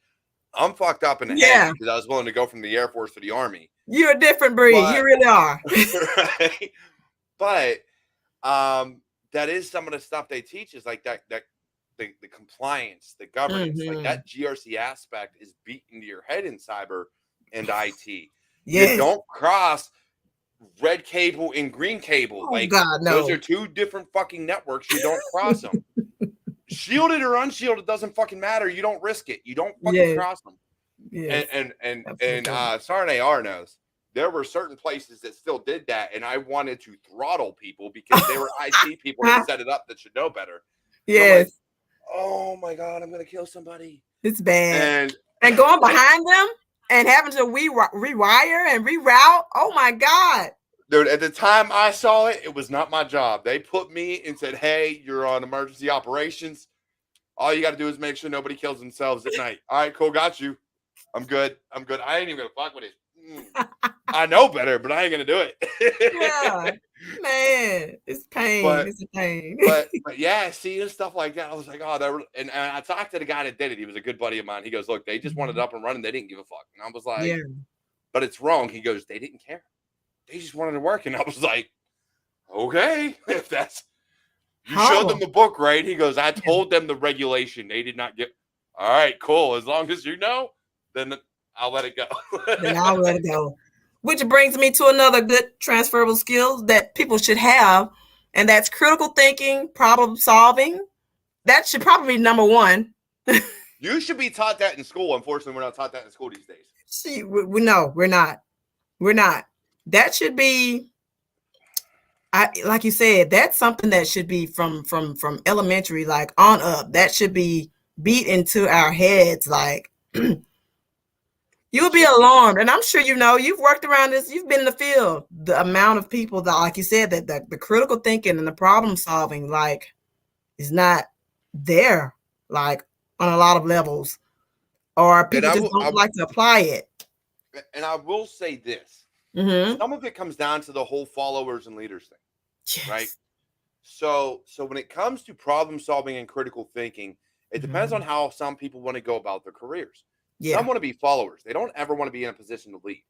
I'm fucked up in the head Yeah, because I was willing to go from the Air Force to the Army. you're a different breed. You But really are. right? But that is some of the stuff they teach is like that the compliance, the governance, like Hmm. that GRC aspect is beat into your head in cyber and IT. You Yes. don't cross red cable and green cable. Oh Like God, those no. are 2 different fucking networks. You don't cross them. Shielded or unshielded doesn't fucking matter. You don't risk it. You don't fucking Yes. cross them. Yes. And Absolutely. Sarn AR knows there were certain places that still did that, and I wanted to throttle people because they were IT people that set it up that should know better. So I'm like, Yes. oh my god, I'm gonna kill somebody. It's bad. And going behind them and having to rewire and reroute. Oh my God. dude, at the time I saw it, it was not my job. They put me and said, "Hey, you're on emergency operations. All you got to do is make sure nobody kills themselves at night." All right, cool, got you. I'm good. I ain't even gonna fuck with it. I know better, but I ain't gonna do it. Yeah, man, it's pain. But It's a pain. but yeah, seeing stuff like that, I was like, oh, and I talked to the guy that did it. He was a good buddy of mine. He goes, look, they just wanted it up and running. They didn't give a fuck. And I was like, Yeah. but it's wrong. He goes, they didn't care. They just wanted to work. And I was like, okay, if that's you showed them the book, right? He goes, I told them the regulation. They did not get. All right, cool. As long as you know, then I'll let it go. Then I'll let it go. Which brings me to another good transferable skill that people should have, and that's critical thinking, problem solving. That should probably be number one. You should be taught that in school. Unfortunately, we're not taught that in school these days. See, no, we're not. We're not. That should be, like you said, that's something that should be from elementary, like on up. That should be beat into our heads, like. You'll be alarmed, and I'm sure you've worked around this. You've been in the field. The amount of people that, like you said, that the critical thinking and the problem solving, like, is not there, like on a lot of levels, or people just don't like to apply it. And I will say this: some of it comes down to the whole followers and leaders thing, yes. Right? So when it comes to problem solving and critical thinking, it depends on how some people want to go about their careers. Yeah. Some want to be followers. They don't ever want to be in a position to lead.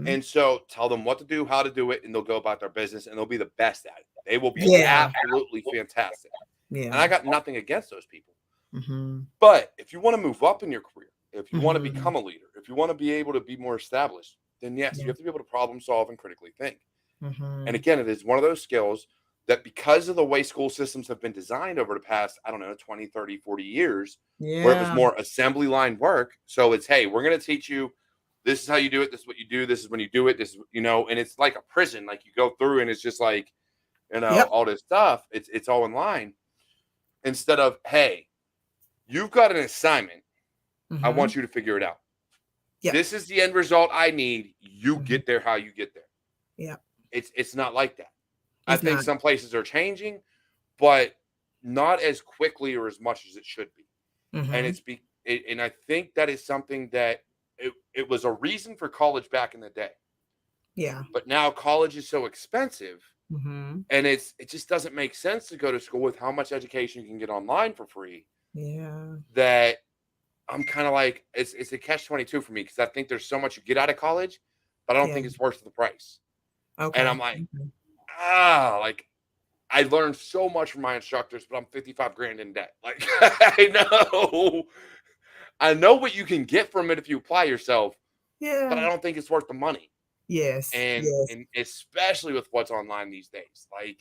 And so tell them what to do, how to do it, and they'll go about their business and they'll be the best at it. They will be absolutely fantastic. Yeah. And I got nothing against those people. But if you want to move up in your career, if you want to become a leader, if you want to be able to be more established, then yes, you have to be able to problem solve and critically think. And again, it is one of those skills that because of the way school systems have been designed over the past, 20, 30, 40 years, where it was more assembly line work. So it's, hey, we're going to teach you, this is how you do it. This is what you do. This is when you do it. This is, and it's like a prison. Like you go through and it's just like, all this stuff. It's all in line. Instead of, hey, you've got an assignment. I want you to figure it out. This is the end result I need. You get there how you get there. Yeah. It's not like that. I think some places are changing, but not as quickly or as much as it should be. And and I think that is something that it was a reason for college back in the day. Yeah. But now college is so expensive, and it just doesn't make sense to go to school with how much education you can get online for free. Yeah. That I'm kind of like, it's a catch-22 for me because I think there's so much you get out of college, but I don't think it's worth the price. Okay. And I'm like, like I learned so much from my instructors, but I'm 55 grand in debt. Like I know what you can get from it if you apply yourself. Yeah. But I don't think it's worth the money. Yes. And especially with what's online these days. Like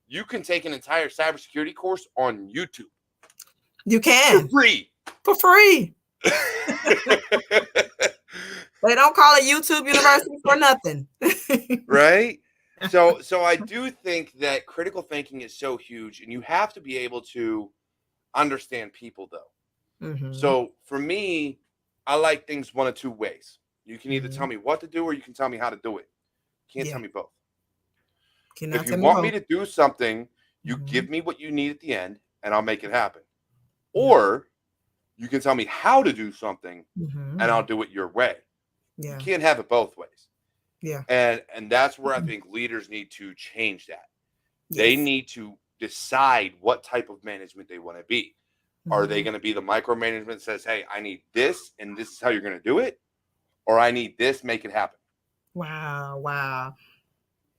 you can take an entire cybersecurity course on YouTube. You can. For free. For free. They don't call it YouTube University for nothing. Right? So I do think that critical thinking is so huge, and you have to be able to understand people, though. So for me, I like things one of two ways. You can either tell me what to do or you can tell me how to do it. can't tell me both. Cannot If you tell me want both. me to do something, you Mhm. give me what you need at the end and I'll make it happen. Yeah. Or you can tell me how to do something Mhm. and I'll do it your way. You Yeah. can't have it both ways. Yeah. And that's where I Mhm. think leaders need to change that. They Yes. need to decide what type of management they want to be. Are they Mhm. going to be the micromanagement that says, hey, I need this and this is how you're going to do it? Or I need this, make it happen. Wow. Wow.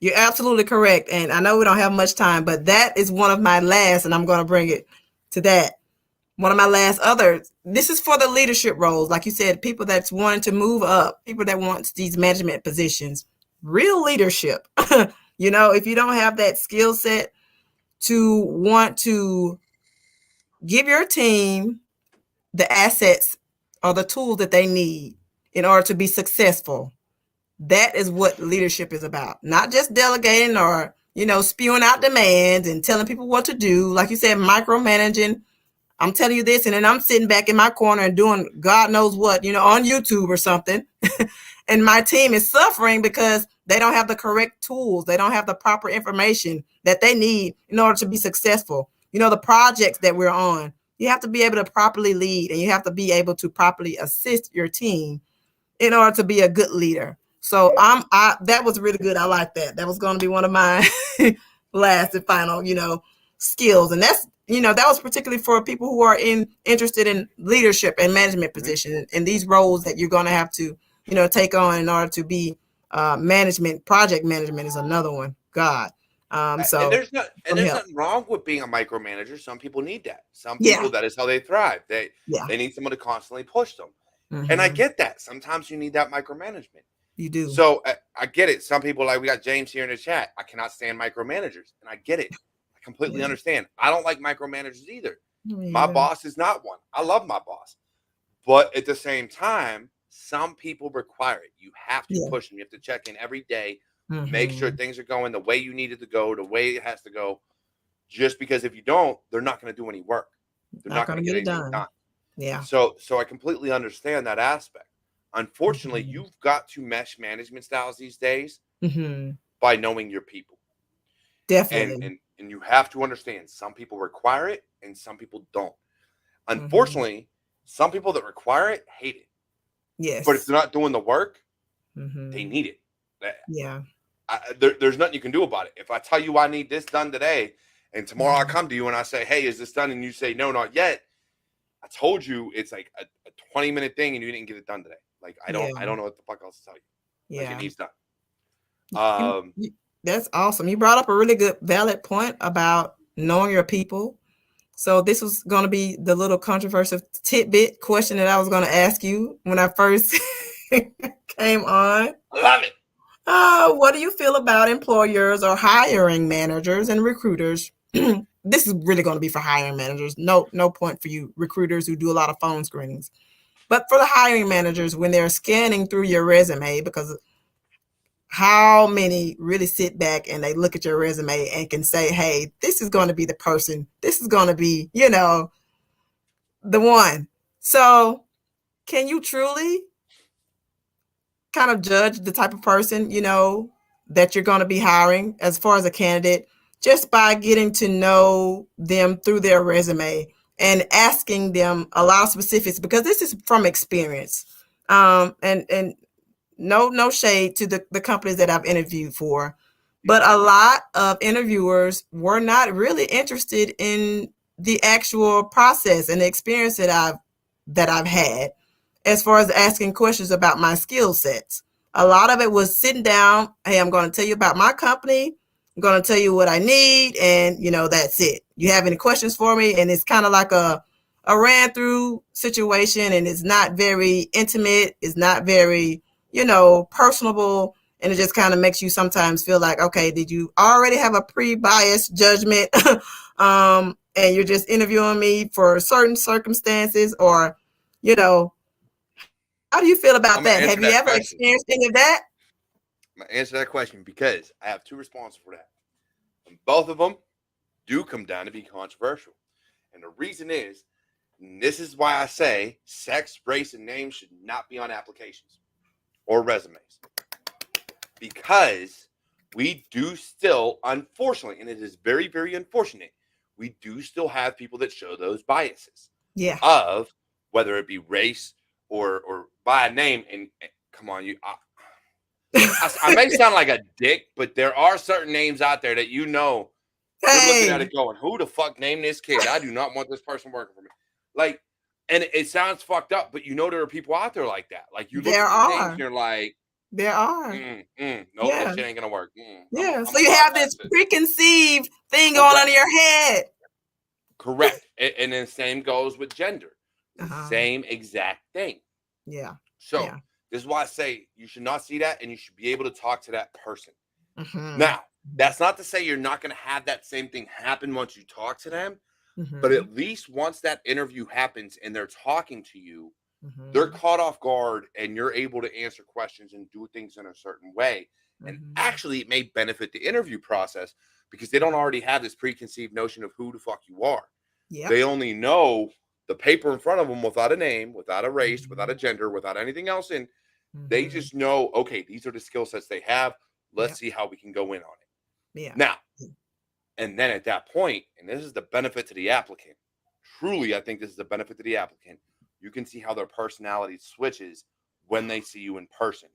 You're absolutely correct. And I know we don't have much time, but that is one of my last, and I'm going to bring it to that. One of my last others. This is for the leadership roles. Like you said, people that's wanting to move up, people that want these management positions, real leadership. If you don't have that skill set to want to give your team the assets or the tools that they need in order to be successful, that is what leadership is about. Not just delegating or, spewing out demands and telling people what to do. Like you said, micromanaging. I'm telling you this, and then I'm sitting back in my corner and doing God knows what, on YouTube or something. And my team is suffering because they don't have the correct tools. They don't have the proper information that they need in order to be successful. The projects that we're on, you have to be able to properly lead, and you have to be able to properly assist your team in order to be a good leader. So that was really good. I like that. That was going to be one of my last and final, skills. And that's, that was particularly for people who are interested in leadership and management positions and these roles that you're going to have to, take on in order to be management. Project management is another one. God. And So there's nothing wrong with being a micromanager. Some people need that. Some yeah, people, that is how they thrive. They yeah, need someone to constantly push them. And I hmm get that. Sometimes you need that micromanagement. you do. So I get it. Some people, like we got James here in the chat, I cannot stand micromanagers. And I get it. I completely Yeah. understand. I don't like micromanagers either. Me My either. boss is not one. I love my boss. But at the same time, some people require it. You have to Yeah. push them. You have to check in every day, make sure hmm things are going the way you need it to go, the way it has to go. Just because if you don't, they're not going to do any work. They're Not not going going to to get get it anything done. done. Yeah. So I completely understand that aspect. Unfortunately, hmm you've got to mesh management styles these days hmm by knowing your people. And Definitely. and and you have to understand some people require it and some people don't. hmm Unfortunately, some people that require it hate it. But if Yes. they're not doing the work, they hmm need it. Yeah. There's nothing you can do about it. If I tell you I need this done today, and tomorrow I hmm come to you and I say, "Hey, is this done?" and you say, "No, not yet," I told you it's like a 20-minute thing, and you didn't get it done today. Like Yeah. I don't know what the fuck else to tell you. Like it Yeah. needs done. You- Um, you- that's awesome. You brought up a really good, valid point about knowing your people. So this was going to be the little controversial tidbit question that I was going to ask you when I first came on. love it. What do you feel about employers or hiring managers and recruiters? This is really going to be for hiring managers. No point for you recruiters who do a lot of phone screenings. But for the hiring managers, when they're scanning through your resume, because how many really sit back and they look at your resume and can say, hey, this is going to be the person, this is going to be, the one. So can you truly kind of judge the type of person, that you're going to be hiring as far as a candidate just by getting to know them through their resume and asking them a lot of specifics, because this is from experience. And no shade to the companies that I've interviewed for, but a lot of interviewers were not really interested in the actual process and the experience that I've had as far as asking questions about my skill sets. A lot of it was sitting down, hey, I'm going to tell you about my company. I'm going to tell you what I need, and that's it. You have any questions for me? And it's kind of like a ran through situation, and it's not very intimate. It's not very, personable. And it just kind of makes you sometimes feel like, okay, did you already have a pre-biased judgment? And you're just interviewing me for certain circumstances, or, how do you feel about I'm gonna that? answer Have you that ever question. experienced any of that? I'm gonna answer that question because I have two responses for that, and both of them do come down to be controversial. And the reason is, and this is why I say sex, race, and name should not be on applications or resumes. because we do still, unfortunately, and it is very, very unfortunate, we do still have people that show those biases. Yeah. Of whether it be race or by a name. And come on, I may sound like a dick, but there are certain names out there that you're looking at it going, who the fuck named this kid? I do not want this person working for me. Like, and it sounds fucked up, but there are people out there like that. Like, you look at these names and you're like, there are. Nope, Yeah. that shit ain't gonna work. Yeah. So you have this preconceived thing going on in your head. Correct. And then same goes with gender. Same exact thing. Yeah. So this is why I say you should not see that, and you should be able to talk to that person. Now, that's not to say you're not going to have that same thing happen once you talk to them, but at least once that interview happens and they're talking to you, they're caught off guard and you're able to answer questions and do things in a certain way. And actually, it may benefit the interview process because they don't already have this preconceived notion of who the fuck you are. Yep. They only know the paper in front of them without a name, without a race, without a gender, without anything else in. They just know, okay, these are the skill sets they have. Let's see how we can go in on it. Yeah. Now, and then at that point, and this is the benefit to the applicant. Truly, I think this is the benefit to the applicant. You can see how their personality switches when they see you in person.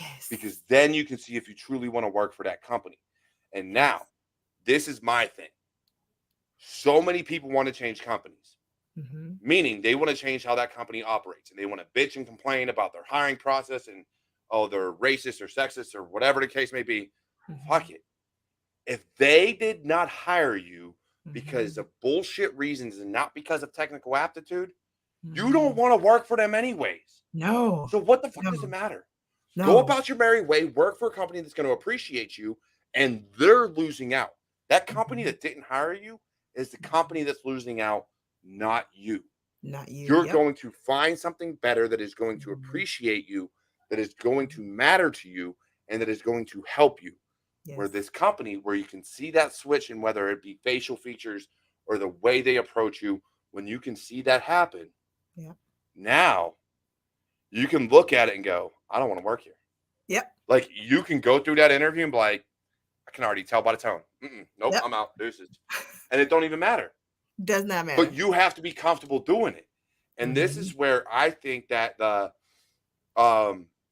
Yes. Because then you can see if you truly want to work for that company. And now, this is my thing. So many people want to change companies. Meaning they want to change how that company operates, and they want to bitch and complain about their hiring process and they're racist or sexist or whatever the case may be. Fuck it. If they did not hire you because of bullshit reasons and not because of technical aptitude, you don't want to work for them anyways. No. So what the fuck does it matter? No. Go about your merry way, work for a company that's going to appreciate you, and they're losing out. That company that didn't hire you is the company that's losing out, not you. Not you. You're going to find something better that is going to appreciate you, that is going to matter to you, and that is going to help you. Yes. Where this company, where you can see that switch in whether it be facial features or the way they approach you, when you can see that happen, now you can look at it and go, I don't want to work here. Yep. Like, you can go through that interview and be like, I can already tell by the tone. Nope, I'm out. Deuces. And it don't even matter. Does not matter. But you have to be comfortable doing it. And this is where I think that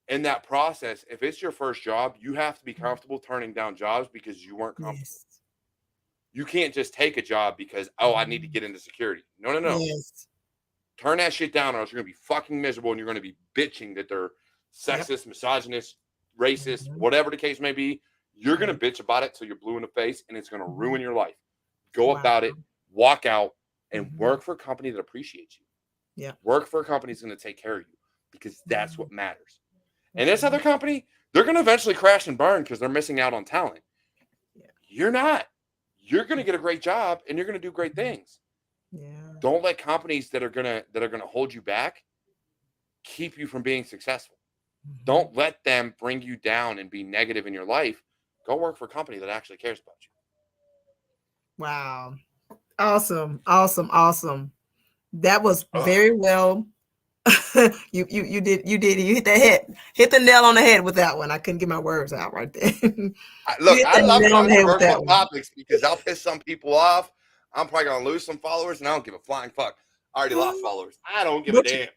in that process, if it's your first job, you have to be comfortable turning down jobs because you weren't comfortable. Yes. You can't just take a job because, I need to get into security. No. Yes. Turn that shit down, or else you're going to be fucking miserable, and you're going to be bitching that they're sexist, misogynist, racist, whatever the case may be. You're going to bitch about it till you're blue in the face, and it's going to ruin your life. Go about it, walk out, and work for a company that appreciates you. Yeah. Work for a company that's going to take care of you, because that's what matters. And this other company, they're going to eventually crash and burn because they're missing out on talent. Yeah. You're not. You're going to get a great job, and you're going to do great things. Yeah. Don't let companies that are gonna hold you back keep you from being successful. Don't let them bring you down and be negative in your life. Go work for a company that actually cares about you. Wow. Awesome. That was very well. You hit the nail on the head with that one. I couldn't get my words out right there. Look, I love controversial topics because I'll piss some people off. I'm probably going to lose some followers, and I don't give a flying fuck. I already lost followers. I don't give a damn.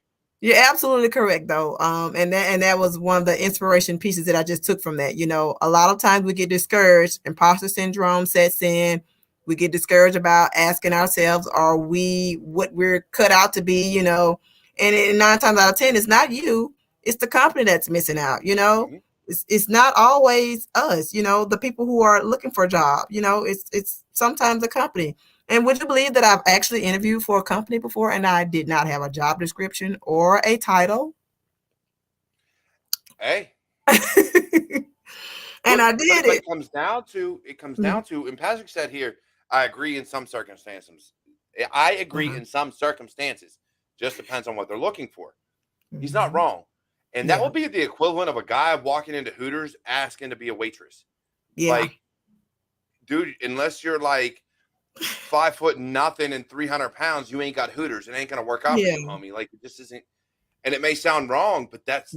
You're absolutely correct, though. And that was one of the inspiration pieces that I just took from that. A lot of times we get discouraged. Imposter syndrome sets in. We get discouraged about asking ourselves, are we what we're cut out to be, And 9 times out of 10, it's not you. It's the company that's missing out, It's not always us, the people who are looking for a job, it's sometimes the company. And would you believe that I've actually interviewed for a company before and I did not have a job description or a title? Hey. And I did it. It comes down to, and Patrick said here, I agree in some circumstances. I agree in some circumstances. Just depends on what they're looking for. He's not wrong. And that would be the equivalent of a guy walking into Hooters asking to be a waitress. Yeah. Like, dude, unless you're like 5 foot nothing and 300 pounds, you ain't got Hooters. It ain't gonna work out for you, homie. Like, it just isn't. And it may sound wrong, but that's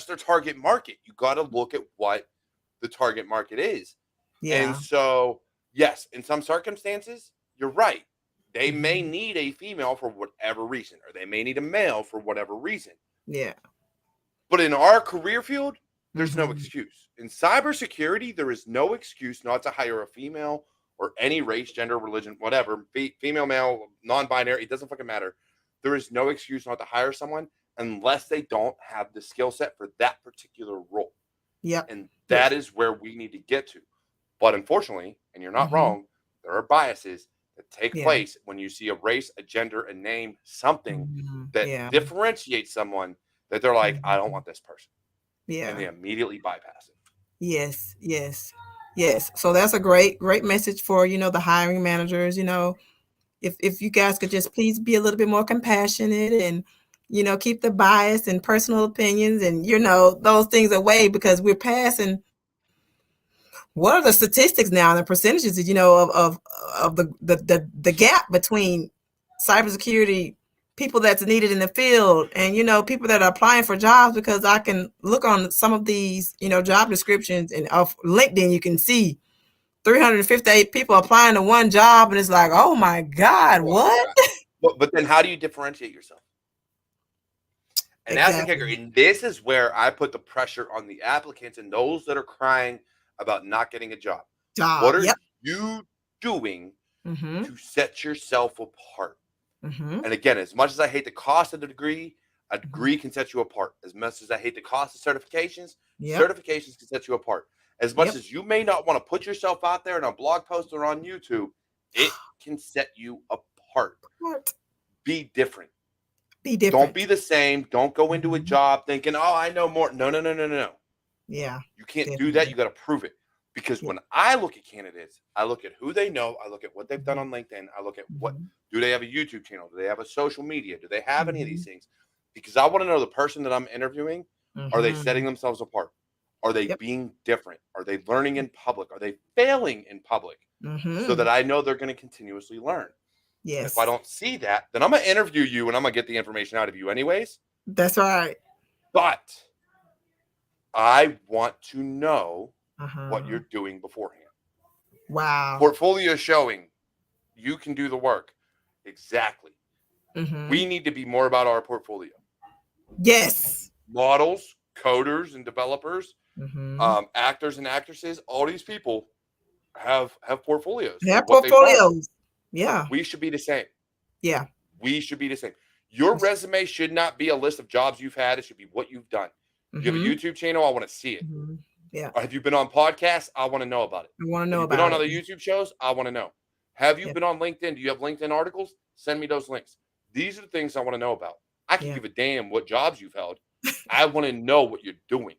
their target market. You got to look at what the target market is. Yeah. And so, yes, in some circumstances, you're right. They may Mhm. need a female for whatever reason, or they may need a male for whatever reason. Yeah. But in our career field, there's no Mhm. excuse. In cybersecurity, there is no excuse not to hire a female or any race, gender, religion, whatever, female, male, non-binary, it doesn't fucking matter. There is no excuse not to hire someone unless they don't have the skill set for that particular role. Yep. And that Yes. is where we need to get to. But unfortunately, and you're not Mhm. wrong, there are biases that take Yeah. place when you see a race, a gender, a name, something Mhm. that Yeah. differentiates someone that they're like, I don't Mhm. want this person. And they Yeah. immediately bypass it. Yes. Yes. Yes. So that's a great message for, the hiring managers, if you guys could just please be a little bit more compassionate and, keep the bias and personal opinions and, those things away, because we're passing. What are the statistics now and the percentages, of the gap between cybersecurity people that's needed in the field and, people that are applying for jobs? Because I can look on some of these, job descriptions, and of LinkedIn, you can see 358 people applying to one job, and it's like, oh my God, Oh my what? God. But then how do you differentiate yourself? And that's the kicker. Exactly. And this is where I put the pressure on the applicants and those that are crying about not getting a job. What Job. are Yep. you doing Mm-hmm. to set yourself apart? Mm-hmm. And again, as much as I hate the cost of the degree, a Mm-hmm. degree can set you apart. As much as I hate the cost of certifications, Yep. certifications can set you apart. As much Yep. as you may not want to put yourself out there in a blog post or on YouTube, it can set you apart. What? Be different. Be Don't be different. the same. Don't go into a Mm-hmm. job thinking, oh, I know more. No, no, no, no, no. Yeah. You can't do that. Definitely. You got to prove it. Because Yep. when I look at candidates, I look at who they know. I look at what they've done Mm-hmm. on LinkedIn. I look at what Mm-hmm. do they have a YouTube channel? Do they have a social media? Do they have any of Mm-hmm. these things? Because I want to know the person that I'm interviewing. Are they Mm-hmm. setting themselves apart? Are they Yep. being different? Are they learning in public? Are they failing in public? So Mm-hmm. that I know they're going to continuously learn. And if I Yes. don't see that, then I'm going to interview you and I'm going to get the information out of you anyways. That's right. But I want to know what Uh-huh. you're doing beforehand. Wow. Portfolio showing you can do the work. Exactly. Mm-hmm. We need to be more about our portfolio. Yes. Models, coders, and developers, Mm-hmm. actors and actresses, all these people have portfolios They for have what they've done. portfolios. Yeah. We should be the same. Yeah. We should be the same. Your resume should not be a list of jobs you've had. It should be what you've done. You have a Mm-hmm. YouTube channel, I want to see it. Mm-hmm. Yeah. Have you been on podcasts? I want to know about it. I want to Have know you been about on it. other YouTube shows? I want to know. Have you Yeah. been on LinkedIn? Do you have LinkedIn articles? Send me those links. These are the things I want to know about. I can Yeah. give a damn what jobs you've held. I want to know what you're doing.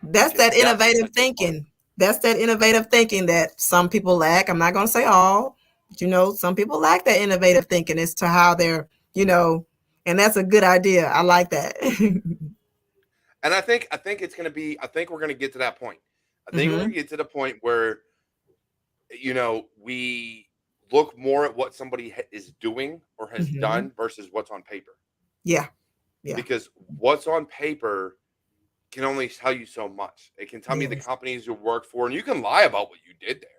That's Because that that's what innovative sets you apart. thinking. That's that innovative thinking that some people lack. I'm not going to say all, but some people lack that innovative thinking as to how they're, and that's a good idea. I like that. And I think it's going to be, I think we're going to get to that point. I think we're going Mm-hmm. to get to the point where, we look more at what somebody is doing or has Mm-hmm. done versus what's on paper. Yeah. Yeah. Because what's on paper can only tell you so much. It can tell me the Yes. companies you work for, and you can lie about what you did there.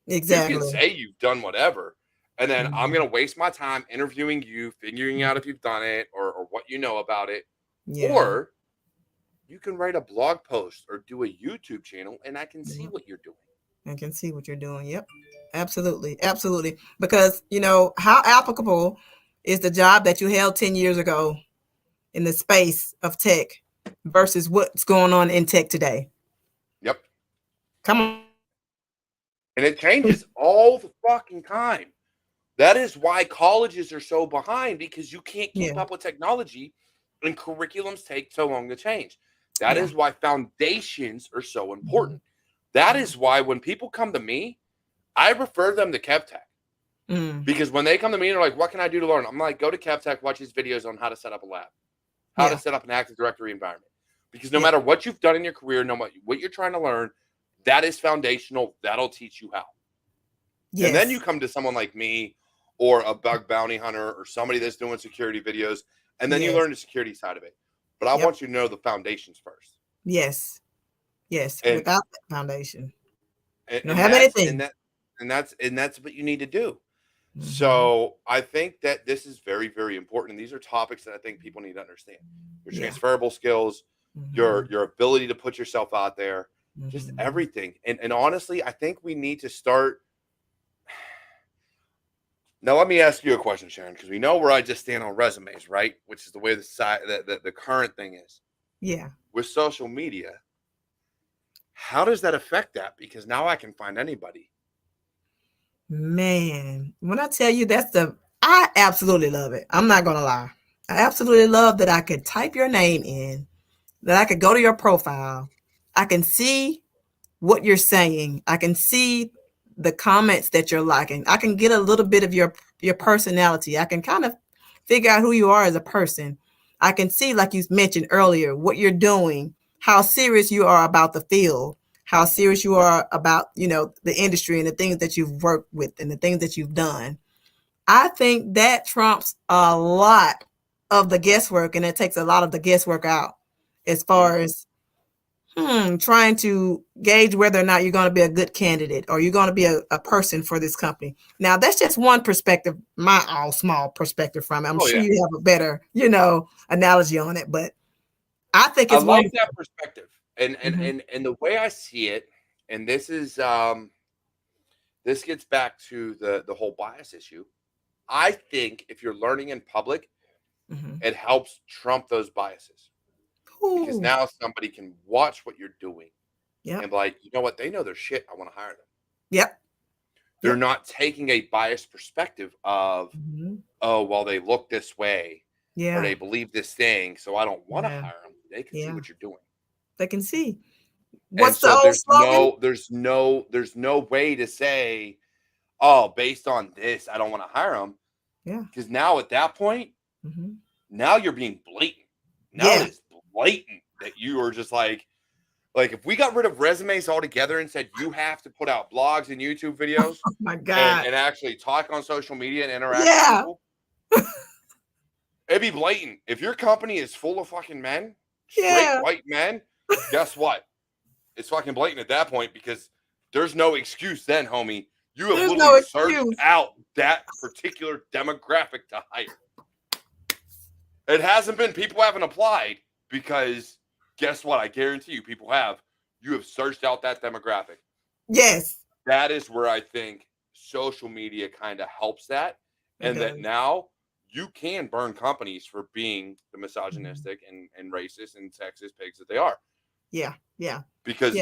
You can Exactly. say you've done whatever, and then I'm Mm-hmm. going to waste my time interviewing you, figuring out if you've done it or what you know about it. Yeah. Or you can write a blog post or do a YouTube channel, and I can see Yeah. what you're doing. I can see what you're doing. Yep. Absolutely. Absolutely. Because, how applicable is the job that you held 10 years ago in the space of tech versus what's going on in tech today? Yep. Come on. And it changes all the fucking time. That is why colleges are so behind, because you can't keep Yeah. up with technology and curriculums take so long to change. That Yeah. is why foundations are so Mm-hmm. important. That is why when people come to me, I refer them to KevTech. Mm. Because when they come to me and they're like, what can I do to learn? I'm like, go to KevTech, watch these videos on how to set up a lab, how to Yeah. set up an Active Directory environment. Because no Yeah. matter what you've done in your career, no matter what you're trying to learn, that is foundational. That'll teach you how. Yes. And then you come to someone like me or a bug bounty hunter or somebody that's doing security videos, and then you Yes. learn the security side of it. But I Yep. want you to know the foundations first. Yes. Yes. And Without that foundation, you don't and have that's anything. that's what you need to do. Hmm. So I think that this is very, very important. And these are topics that I think people need to understand. Your Yeah. transferable skills, Hmm. your ability to put yourself out there, just Hmm. everything. And honestly, I think we need to start. Now, let me ask you a question, Sharon, because we know where I just stand on resumes, right? Which is the way the current thing is Yeah. with social media. How does that affect that? Because now I can find anybody. Man, when I tell you I absolutely love it. I'm not going to lie. I absolutely love that I could type your name in, that I could go to your profile. I can see what you're saying. I can see the comments that you're liking. I can get a little bit of your personality. I can kind of figure out who you are as a person. I can see, like you mentioned earlier, what you're doing, how serious you are about the field, how serious you are about, the industry and the things that you've worked with and the things that you've done. I think that trumps a lot of the guesswork, and it takes a lot of the guesswork out as Mm. far as trying to gauge whether or not you're going to be a good candidate or you're going to be a person for this company. Now, that's just one perspective, my all small perspective from it. I'm Oh sure yeah, you have a better, analogy on it, but I think I it's like wonderful. that perspective, and and Hmm. and and the way I see it, and this gets back to the whole bias issue. I think if you're learning in public, Hmm. it helps trump those biases because Ooh, now somebody can watch what you're doing and yep, be like, you know what, they know their shit. I want to hire them. yep, They're yep. not taking a biased perspective of, Hmm. oh, well, they look this way or Yeah, they believe this thing, so I don't want to yeah, hire them. They can see yeah. what you're doing. They can see. And What's the so old there's slogan? no way to say, oh, based on this, I don't want to hire them. Yeah. Because now at that point, Hmm. now you're being blatant. Now it Yeah. is blatant that you are just like if we got rid of resumes altogether and said you have to put out blogs and YouTube videos Oh my and, God. and actually talk on social media and interact with Yeah. people, it'd be blatant. If your company is full of fucking men, straight Yeah. white men, guess what? It's fucking blatant at that point because there's no excuse then, homie. You have There's literally no searched excuse. out that particular demographic to hire. It hasn't been people haven't applied because guess what? I guarantee you people have. You have searched out that demographic. Yes, That is where I think social media kind of helps that. it And that does. now you can burn companies for being the Mhm. misogynistic and racist and sexist pigs that they are Yeah, yeah, yeah. because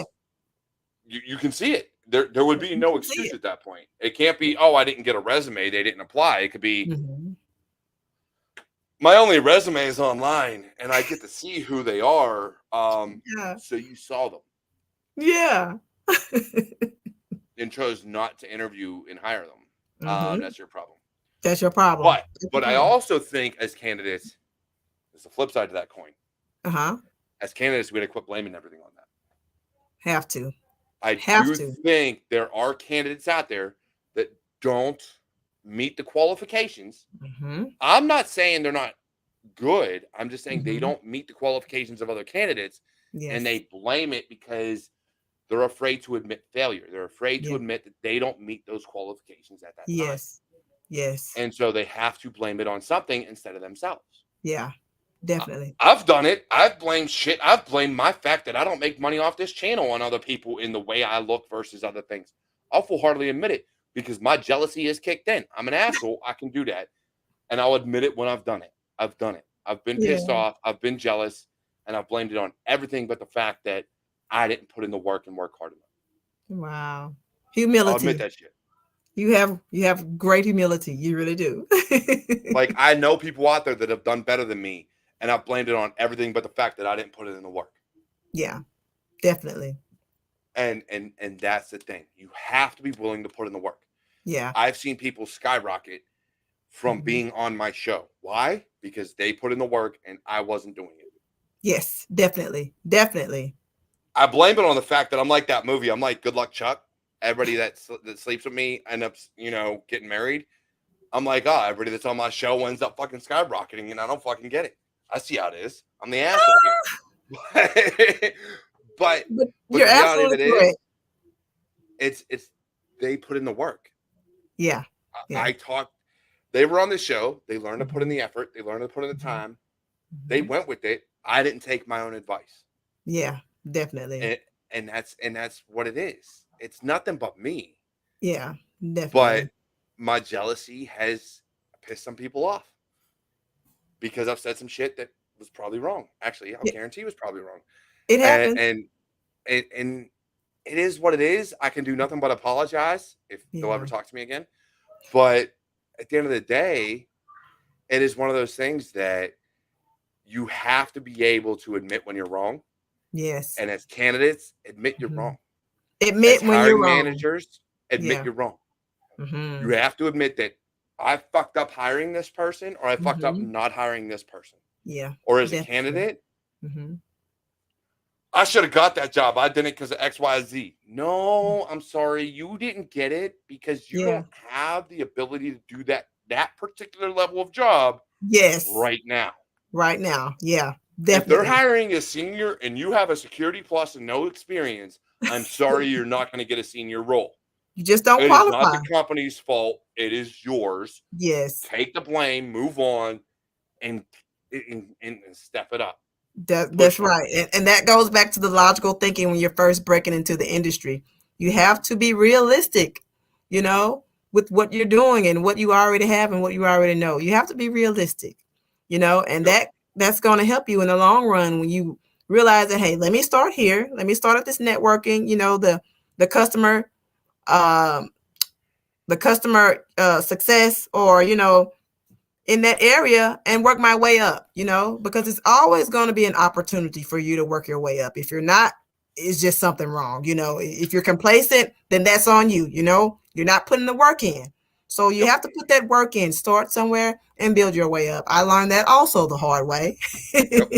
you can see it. There would be You no can see excuse it. at that point. It can't Yeah. be, oh, I didn't get a resume. They didn't apply. It could be, Mhm. my only resume is online and I get to see who they are. Yeah, So you saw them yeah. and chose not to interview and hire them. Mhm. That's your problem. That's your problem. But That's your but I problem. also think as candidates, there's the flip side to that coin. Uh-huh. As candidates, we got to quit blaming everything on that. Have to. I Have do to. think there are candidates out there that don't meet the qualifications. Mhm. I'm not saying they're not good. I'm just saying they Mhm. don't meet the qualifications of other candidates and Yes. they blame it because they're afraid to admit failure. They're afraid to Yeah. admit that they don't meet those qualifications at that time. Yes. Yes. And so they have to blame it on something instead of themselves. Yeah. Definitely. I've done it. I've blamed shit. I've blamed my fact that I don't make money off this channel on other people in the way I look versus other things. I'll full heartedly admit it because my jealousy is kicked in. I'm an asshole. I can do that. And I'll admit it when I've done it. I've done it. I've been pissed Yeah. off. I've been jealous. And I've blamed it on everything but the fact that I didn't put in the work and work hard enough. Wow. I'll admit Humility. that shit. You have great humility. You really do. Like I know people out there that have done better than me, and I've blamed it on everything but the fact that I didn't put it in the work. Yeah, definitely. And that's the thing. You have to be willing to put in the work. Yeah. I've seen people skyrocket from Mhm. being on my show. Why? Because they put in the work and I wasn't doing it. Yes, definitely. Definitely. I blame it on the fact that I'm like that movie. I'm like Good Luck Chuck. Everybody that sleeps with me ends up, getting married. I'm like, oh, everybody that's on my show ends up fucking skyrocketing, and I don't fucking get it. I see how it is. I'm the asshole here. But you're the reality of absolutely it correct. is, it's they put in the work. Yeah. Yeah. I talked. They were on the show. They learned to put in Mhm. the effort. They learned to put in the time. They Mhm. went with it. I didn't take my own advice. Yeah, definitely. And that's what it is. It's nothing but me. Yeah, But definitely. my jealousy has pissed some people off because I've said some shit that was probably wrong. Actually, I'll Yeah, guarantee was probably wrong. it And happens. and it is what it is. I can do nothing but apologize if they'll ever Yeah. talk to me again. But at the end of the day, it is one of those things that you have to be able to admit when you're wrong. Yes. And as candidates, admit you're Mhm. wrong. As Admit when you're hiring wrong. managers, admit Yeah. you're wrong. You Mhm. have to admit that I fucked up hiring this person or I fucked up Mhm. not hiring this person. Yeah, Or as a definitely. candidate, Mhm. I should have got that job. I didn't because of XYZ. No, I'm sorry. You didn't get it because you Yeah. don't have the ability to do that particular level of job Yes. right now. Right now. Yeah, If they're definitely. hiring a senior and you have a security plus and no experience, I'm sorry you're not going to get a senior role. You just don't It is not the qualify. company's fault. It is yours. Yes. Take the blame, move on, and step it up. That's Push harder. right. And that goes back to the logical thinking when you're first breaking into the industry. You have to be realistic, you know, with what you're doing and what you already have and what you already know. You have to be realistic, and Yep. that's going to help you in the long run when you realize that, hey, let me start here. Let me start at this networking, the customer um the customer success, or in that area, and work my way up, because it's always going to be an opportunity for you to work your way up. If you're not, it's just something wrong. If you're complacent, then that's on you. You're not putting the work in. So you Yep. have to put that work in, start somewhere and build your way up. I learned that also the hard way. Yep.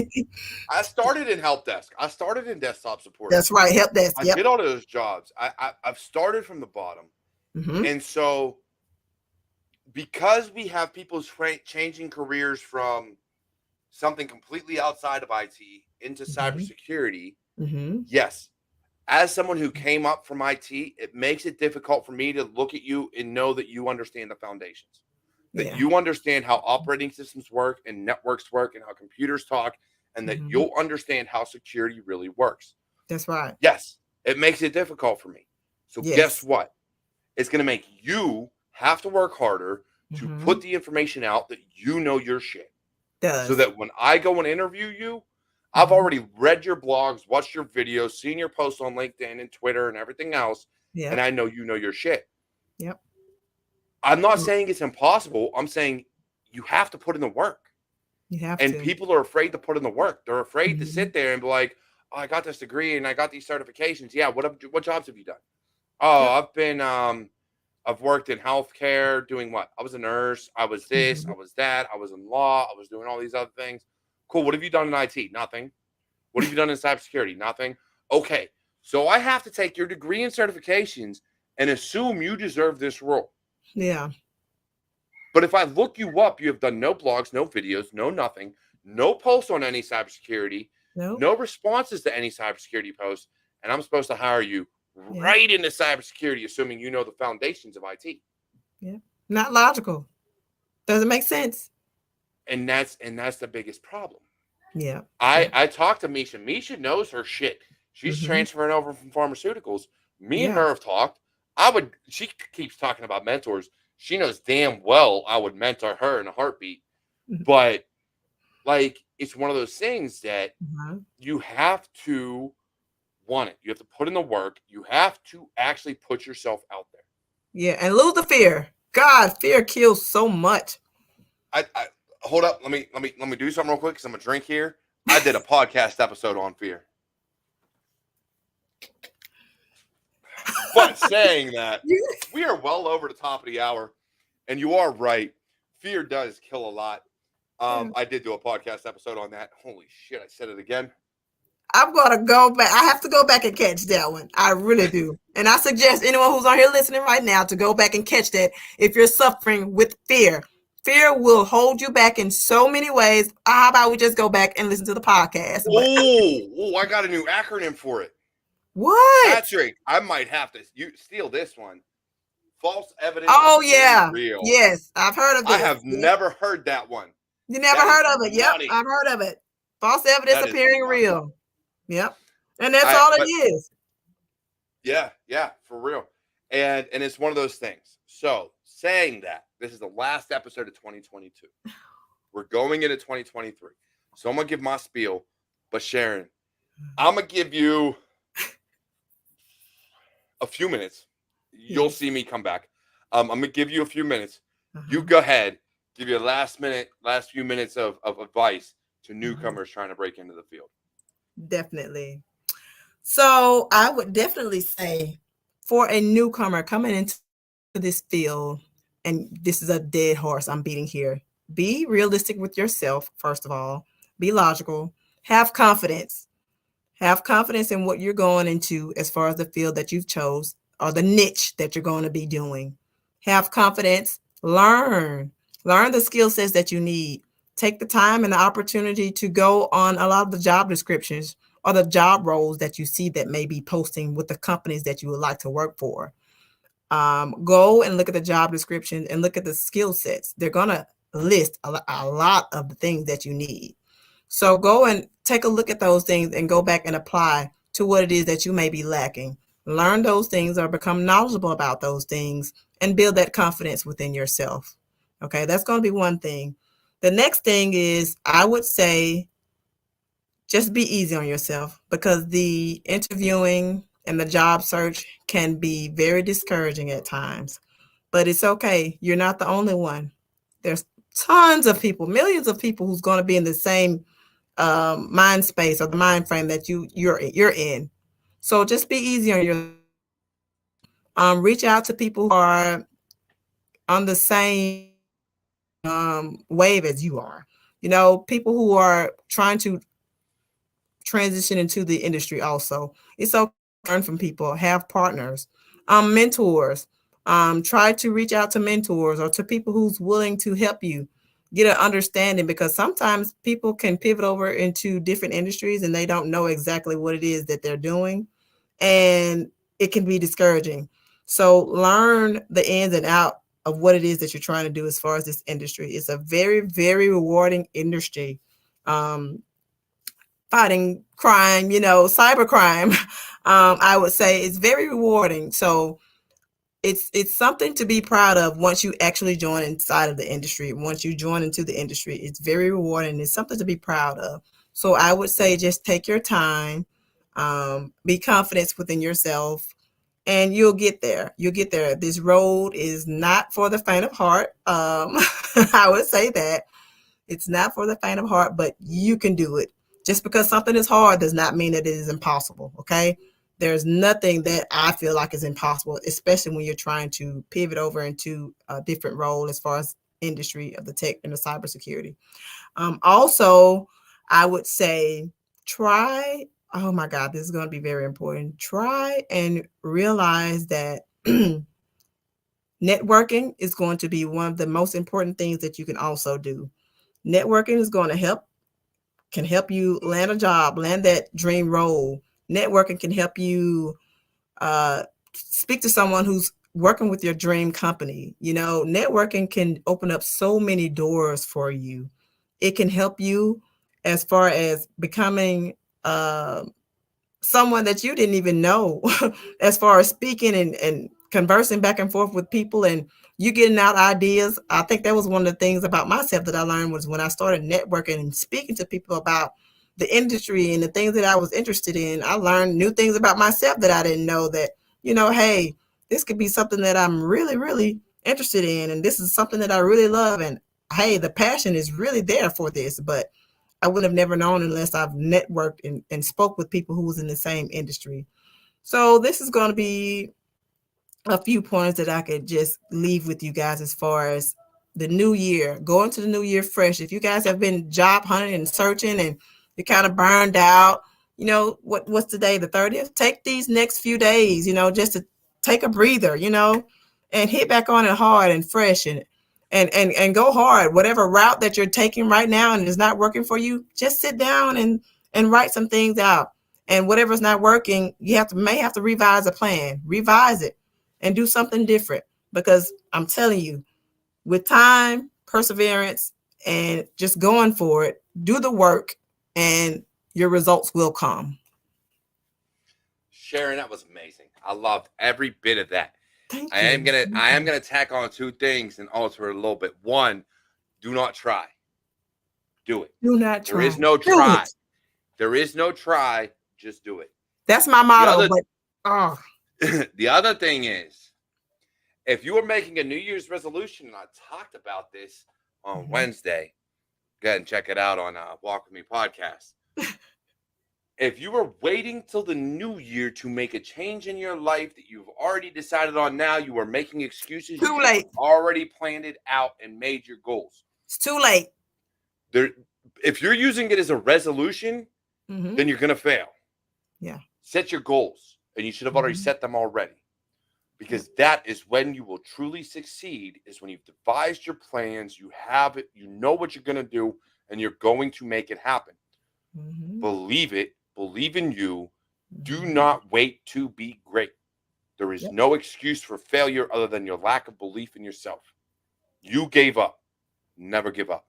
I started in help desk. I started in desktop support. That's right. Help desk. I Yep. did all those jobs. I've started from the bottom. Mm-hmm. And so because we have people changing careers from something completely outside of IT into Mm-hmm. cybersecurity, Mm-hmm. yes, as someone who came up from IT, it makes it difficult for me to look at you and know that you understand the foundations, that Yeah. you understand how operating systems work and networks work and how computers talk, and that Mm-hmm. you'll understand how security really works. That's right. Yes, it makes it difficult for me. So guess Yes. what? It's going to make you have to work harder to Mm-hmm. put the information out that you know your shit. So Does. that when I go and interview you, I've Mm-hmm. already read your blogs, watched your videos, seen your posts on LinkedIn and Twitter and everything else, and Yep. I know you know your shit. Yep. I'm not saying it's impossible. I'm saying you have to put in the work. You have And to. people are afraid to put in the work. They're afraid to Mm-hmm. sit there and be like, oh, I got this degree and I got these certifications. Yeah, what jobs have you done? Oh, Yep. I've worked in healthcare doing what? I was a nurse. I was this. Mm-hmm. I was that. I was in law. I was doing all these other things. Cool. What have you done in IT? Nothing. What have you done in cybersecurity? Nothing. Okay. So I have to take your degree and certifications and assume you deserve this role. Yeah. But if I look you up, you have done no blogs, no videos, no nothing, no posts on any cybersecurity, Nope. no responses to any cybersecurity posts, and I'm supposed to hire you Yeah. right into cybersecurity, assuming you know the foundations of IT. Yeah. Not logical. Doesn't make sense. And that's the biggest problem. Yeah. I Yeah. I talked to Misha. Misha knows her shit. She's Mm-hmm. transferring over from pharmaceuticals. Me and Yeah. her have talked. She keeps talking about mentors. She knows damn well I would mentor her in a heartbeat. Mhm. But like it's one of those things that Uh-huh. you have to want it. You have to put in the work. You have to actually put yourself out there. Yeah. And lose the fear. God, fear kills so much. I hold up. Let me do something real quick because I'm gonna drink here. I did a podcast episode on fear. But saying that, we are well over the top of the hour, and you are right. Fear does kill a lot. Yeah. I did do a podcast episode on that. Holy shit, I said it again. I'm gonna go back. I have to go back and catch that one. I really do. And I suggest anyone who's on here listening right now to go back and catch that if you're suffering with fear. Fear will hold you back in so many ways. How about we just go back and listen to the podcast? But I got a new acronym for it. what? Patrick, I might have to steal this one. False evidence Oh appearing yeah. real. Yes, I've heard of I this. have never heard that one. You never That is heard of it? Yep, money. I've heard of it. False evidence That is appearing money. real. Yep. And that's all it is. Yeah, for real. And it's one of those things. So saying that, this is the last episode of 2022. We're going into 2023. So I'm gonna give my spiel, but Sharon, I'm gonna give you a few minutes. You'll see me come back. I'm gonna give you a few minutes. You go ahead, give you a last few minutes of advice to newcomers trying to break into the field. Definitely. So I would definitely say for a newcomer coming into this field, and this is a dead horse I'm beating here, be realistic with yourself, first of all. Be logical. Have confidence. Have confidence in what you're going into as far as the field that you've chose or the niche that you're going to be doing. Have confidence. Learn the skill sets that you need. Take the time and the opportunity to go on a lot of the job descriptions or the job roles that you see that may be posting with the companies that you would like to work for. Go and look at the job description and look at the skill sets. They're going to list a lot of the things that you need. So go and take a look at those things and go back and apply to what it is that you may be lacking. Learn those things or become knowledgeable about those things and build that confidence within yourself. Okay, that's going to be one thing. The next thing is, I would say, just be easy on yourself, because the interviewing and the job search can be very discouraging at times. But it's okay. You're not the only one. There's tons of people, millions of people who's going to be in the same mind space or the mind frame that you're in. So just be easy on your. Reach out to people who are on the same wave as you are. People who are trying to transition into the industry also. It's okay to learn from people, have partners, mentors. Try to reach out to mentors or to people who's willing to help you get an understanding, because sometimes people can pivot over into different industries and they don't know exactly what it is that they're doing, and it can be discouraging. So learn the ins and out of what it is that you're trying to do as far as this industry. It's a very, very rewarding industry. Fighting crime, cyber crime, I would say it's very rewarding. So it's something to be proud of once you actually join inside of the industry. Once you join into the industry, it's very rewarding. It's something to be proud of. So I would say just take your time, be confident within yourself, and you'll get there. You'll get there. This road is not for the faint of heart. I would say that. It's not for the faint of heart, but you can do it. Just because something is hard does not mean that it is impossible, okay? There's nothing that I feel like is impossible, especially when you're trying to pivot over into a different role as far as industry of the tech and the cybersecurity. Also, I would say try, oh my God, this is going to be very important. Try and realize that networking is going to be one of the most important things that you can also do. Networking is going to can help you land a job, land that dream role. Networking can help you speak to someone who's working with your dream company. Networking can open up so many doors for you. It can help you as far as becoming someone that you didn't even know, as far as speaking and conversing back and forth with people, and you getting out ideas. I think that was one of the things about myself that I learned, was when I started networking and speaking to people about the industry and the things that I was interested in. I learned new things about myself that I didn't know, that, hey, this could be something that I'm really, really interested in. And this is something that I really love. And hey, the passion is really there for this, but I would have never known unless I've networked and spoke with people who was in the same industry. So this is going to be a few points that I could just leave with you guys as far as the new year. Go into the new year fresh. If you guys have been job hunting and searching and you're kind of burned out, what's today, the 30th? Take these next few days, just to take a breather, and hit back on it hard and fresh, and and go hard. Whatever route that you're taking right now and is not working for you, just sit down and write some things out. And whatever's not working, you may have to revise a plan, revise it, and do something different. Because I'm telling you, with time, perseverance, and just going for it, do the work, and your results will come. Sharon, that was amazing. I loved every bit of that. Thank I you. am gonna tack on two things and alter it a little bit. One, do not try. Do it. Do not try. There is no Do try. it. There is no try. Just do it. That's my motto. The other thing is, if you are making a New Year's resolution, and I talked about this on Wednesday, go ahead and check it out on Walk With Me podcast. If you are waiting till the new year to make a change in your life that you've already decided on now, you are making excuses. Too late. Already planned it out and made your goals. It's too late. If you're using it as a resolution, then you're going to fail. Yeah. Set your goals, and you should have already set them already. Because that is when you will truly succeed, is when you've devised your plans, you have it, you know what you're going to do, and you're going to make it happen. Believe it. Believe in you. Do not wait to be great. There is no excuse for failure other than your lack of belief in yourself. You gave up. Never give up.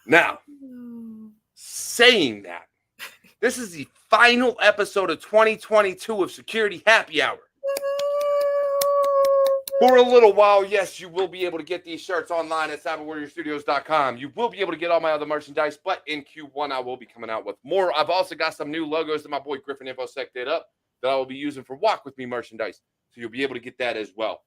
Now, saying that, this is the final episode of 2022 of Security Happy Hour. For a little while, yes, you will be able to get these shirts online at CyberWarriorStudios.com. You will be able to get all my other merchandise, but in Q1, I will be coming out with more. I've also got some new logos that my boy Griffin Infosec did up that I will be using for Walk With Me merchandise. So you'll be able to get that as well.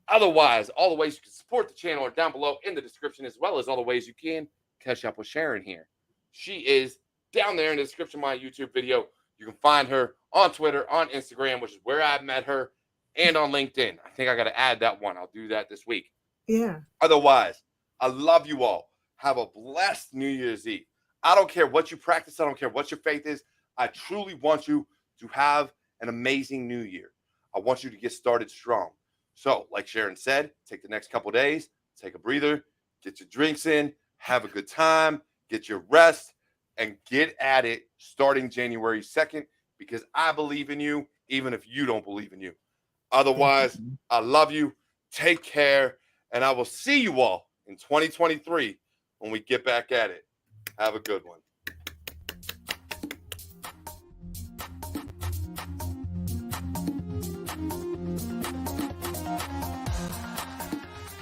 Otherwise, all the ways you can support the channel are down below in the description, as well as all the ways you can catch up with Sharon here. She is down there in the description of my YouTube video. You can find her on Twitter, on Instagram, which is where I met her, and on LinkedIn. I think I got to add that one. I'll do that this week. Yeah. Otherwise, I love you all. Have a blessed New Year's Eve. I don't care what you practice. I don't care what your faith is. I truly want you to have an amazing New Year. I want you to get started strong. So, like Sharon said, take the next couple days, take a breather, get your drinks in, have a good time, get your rest, and get at it starting January 2nd, because I believe in you, even if you don't believe in you. Otherwise, I love you. Take care. And I will see you all in 2023 when we get back at it. Have a good one.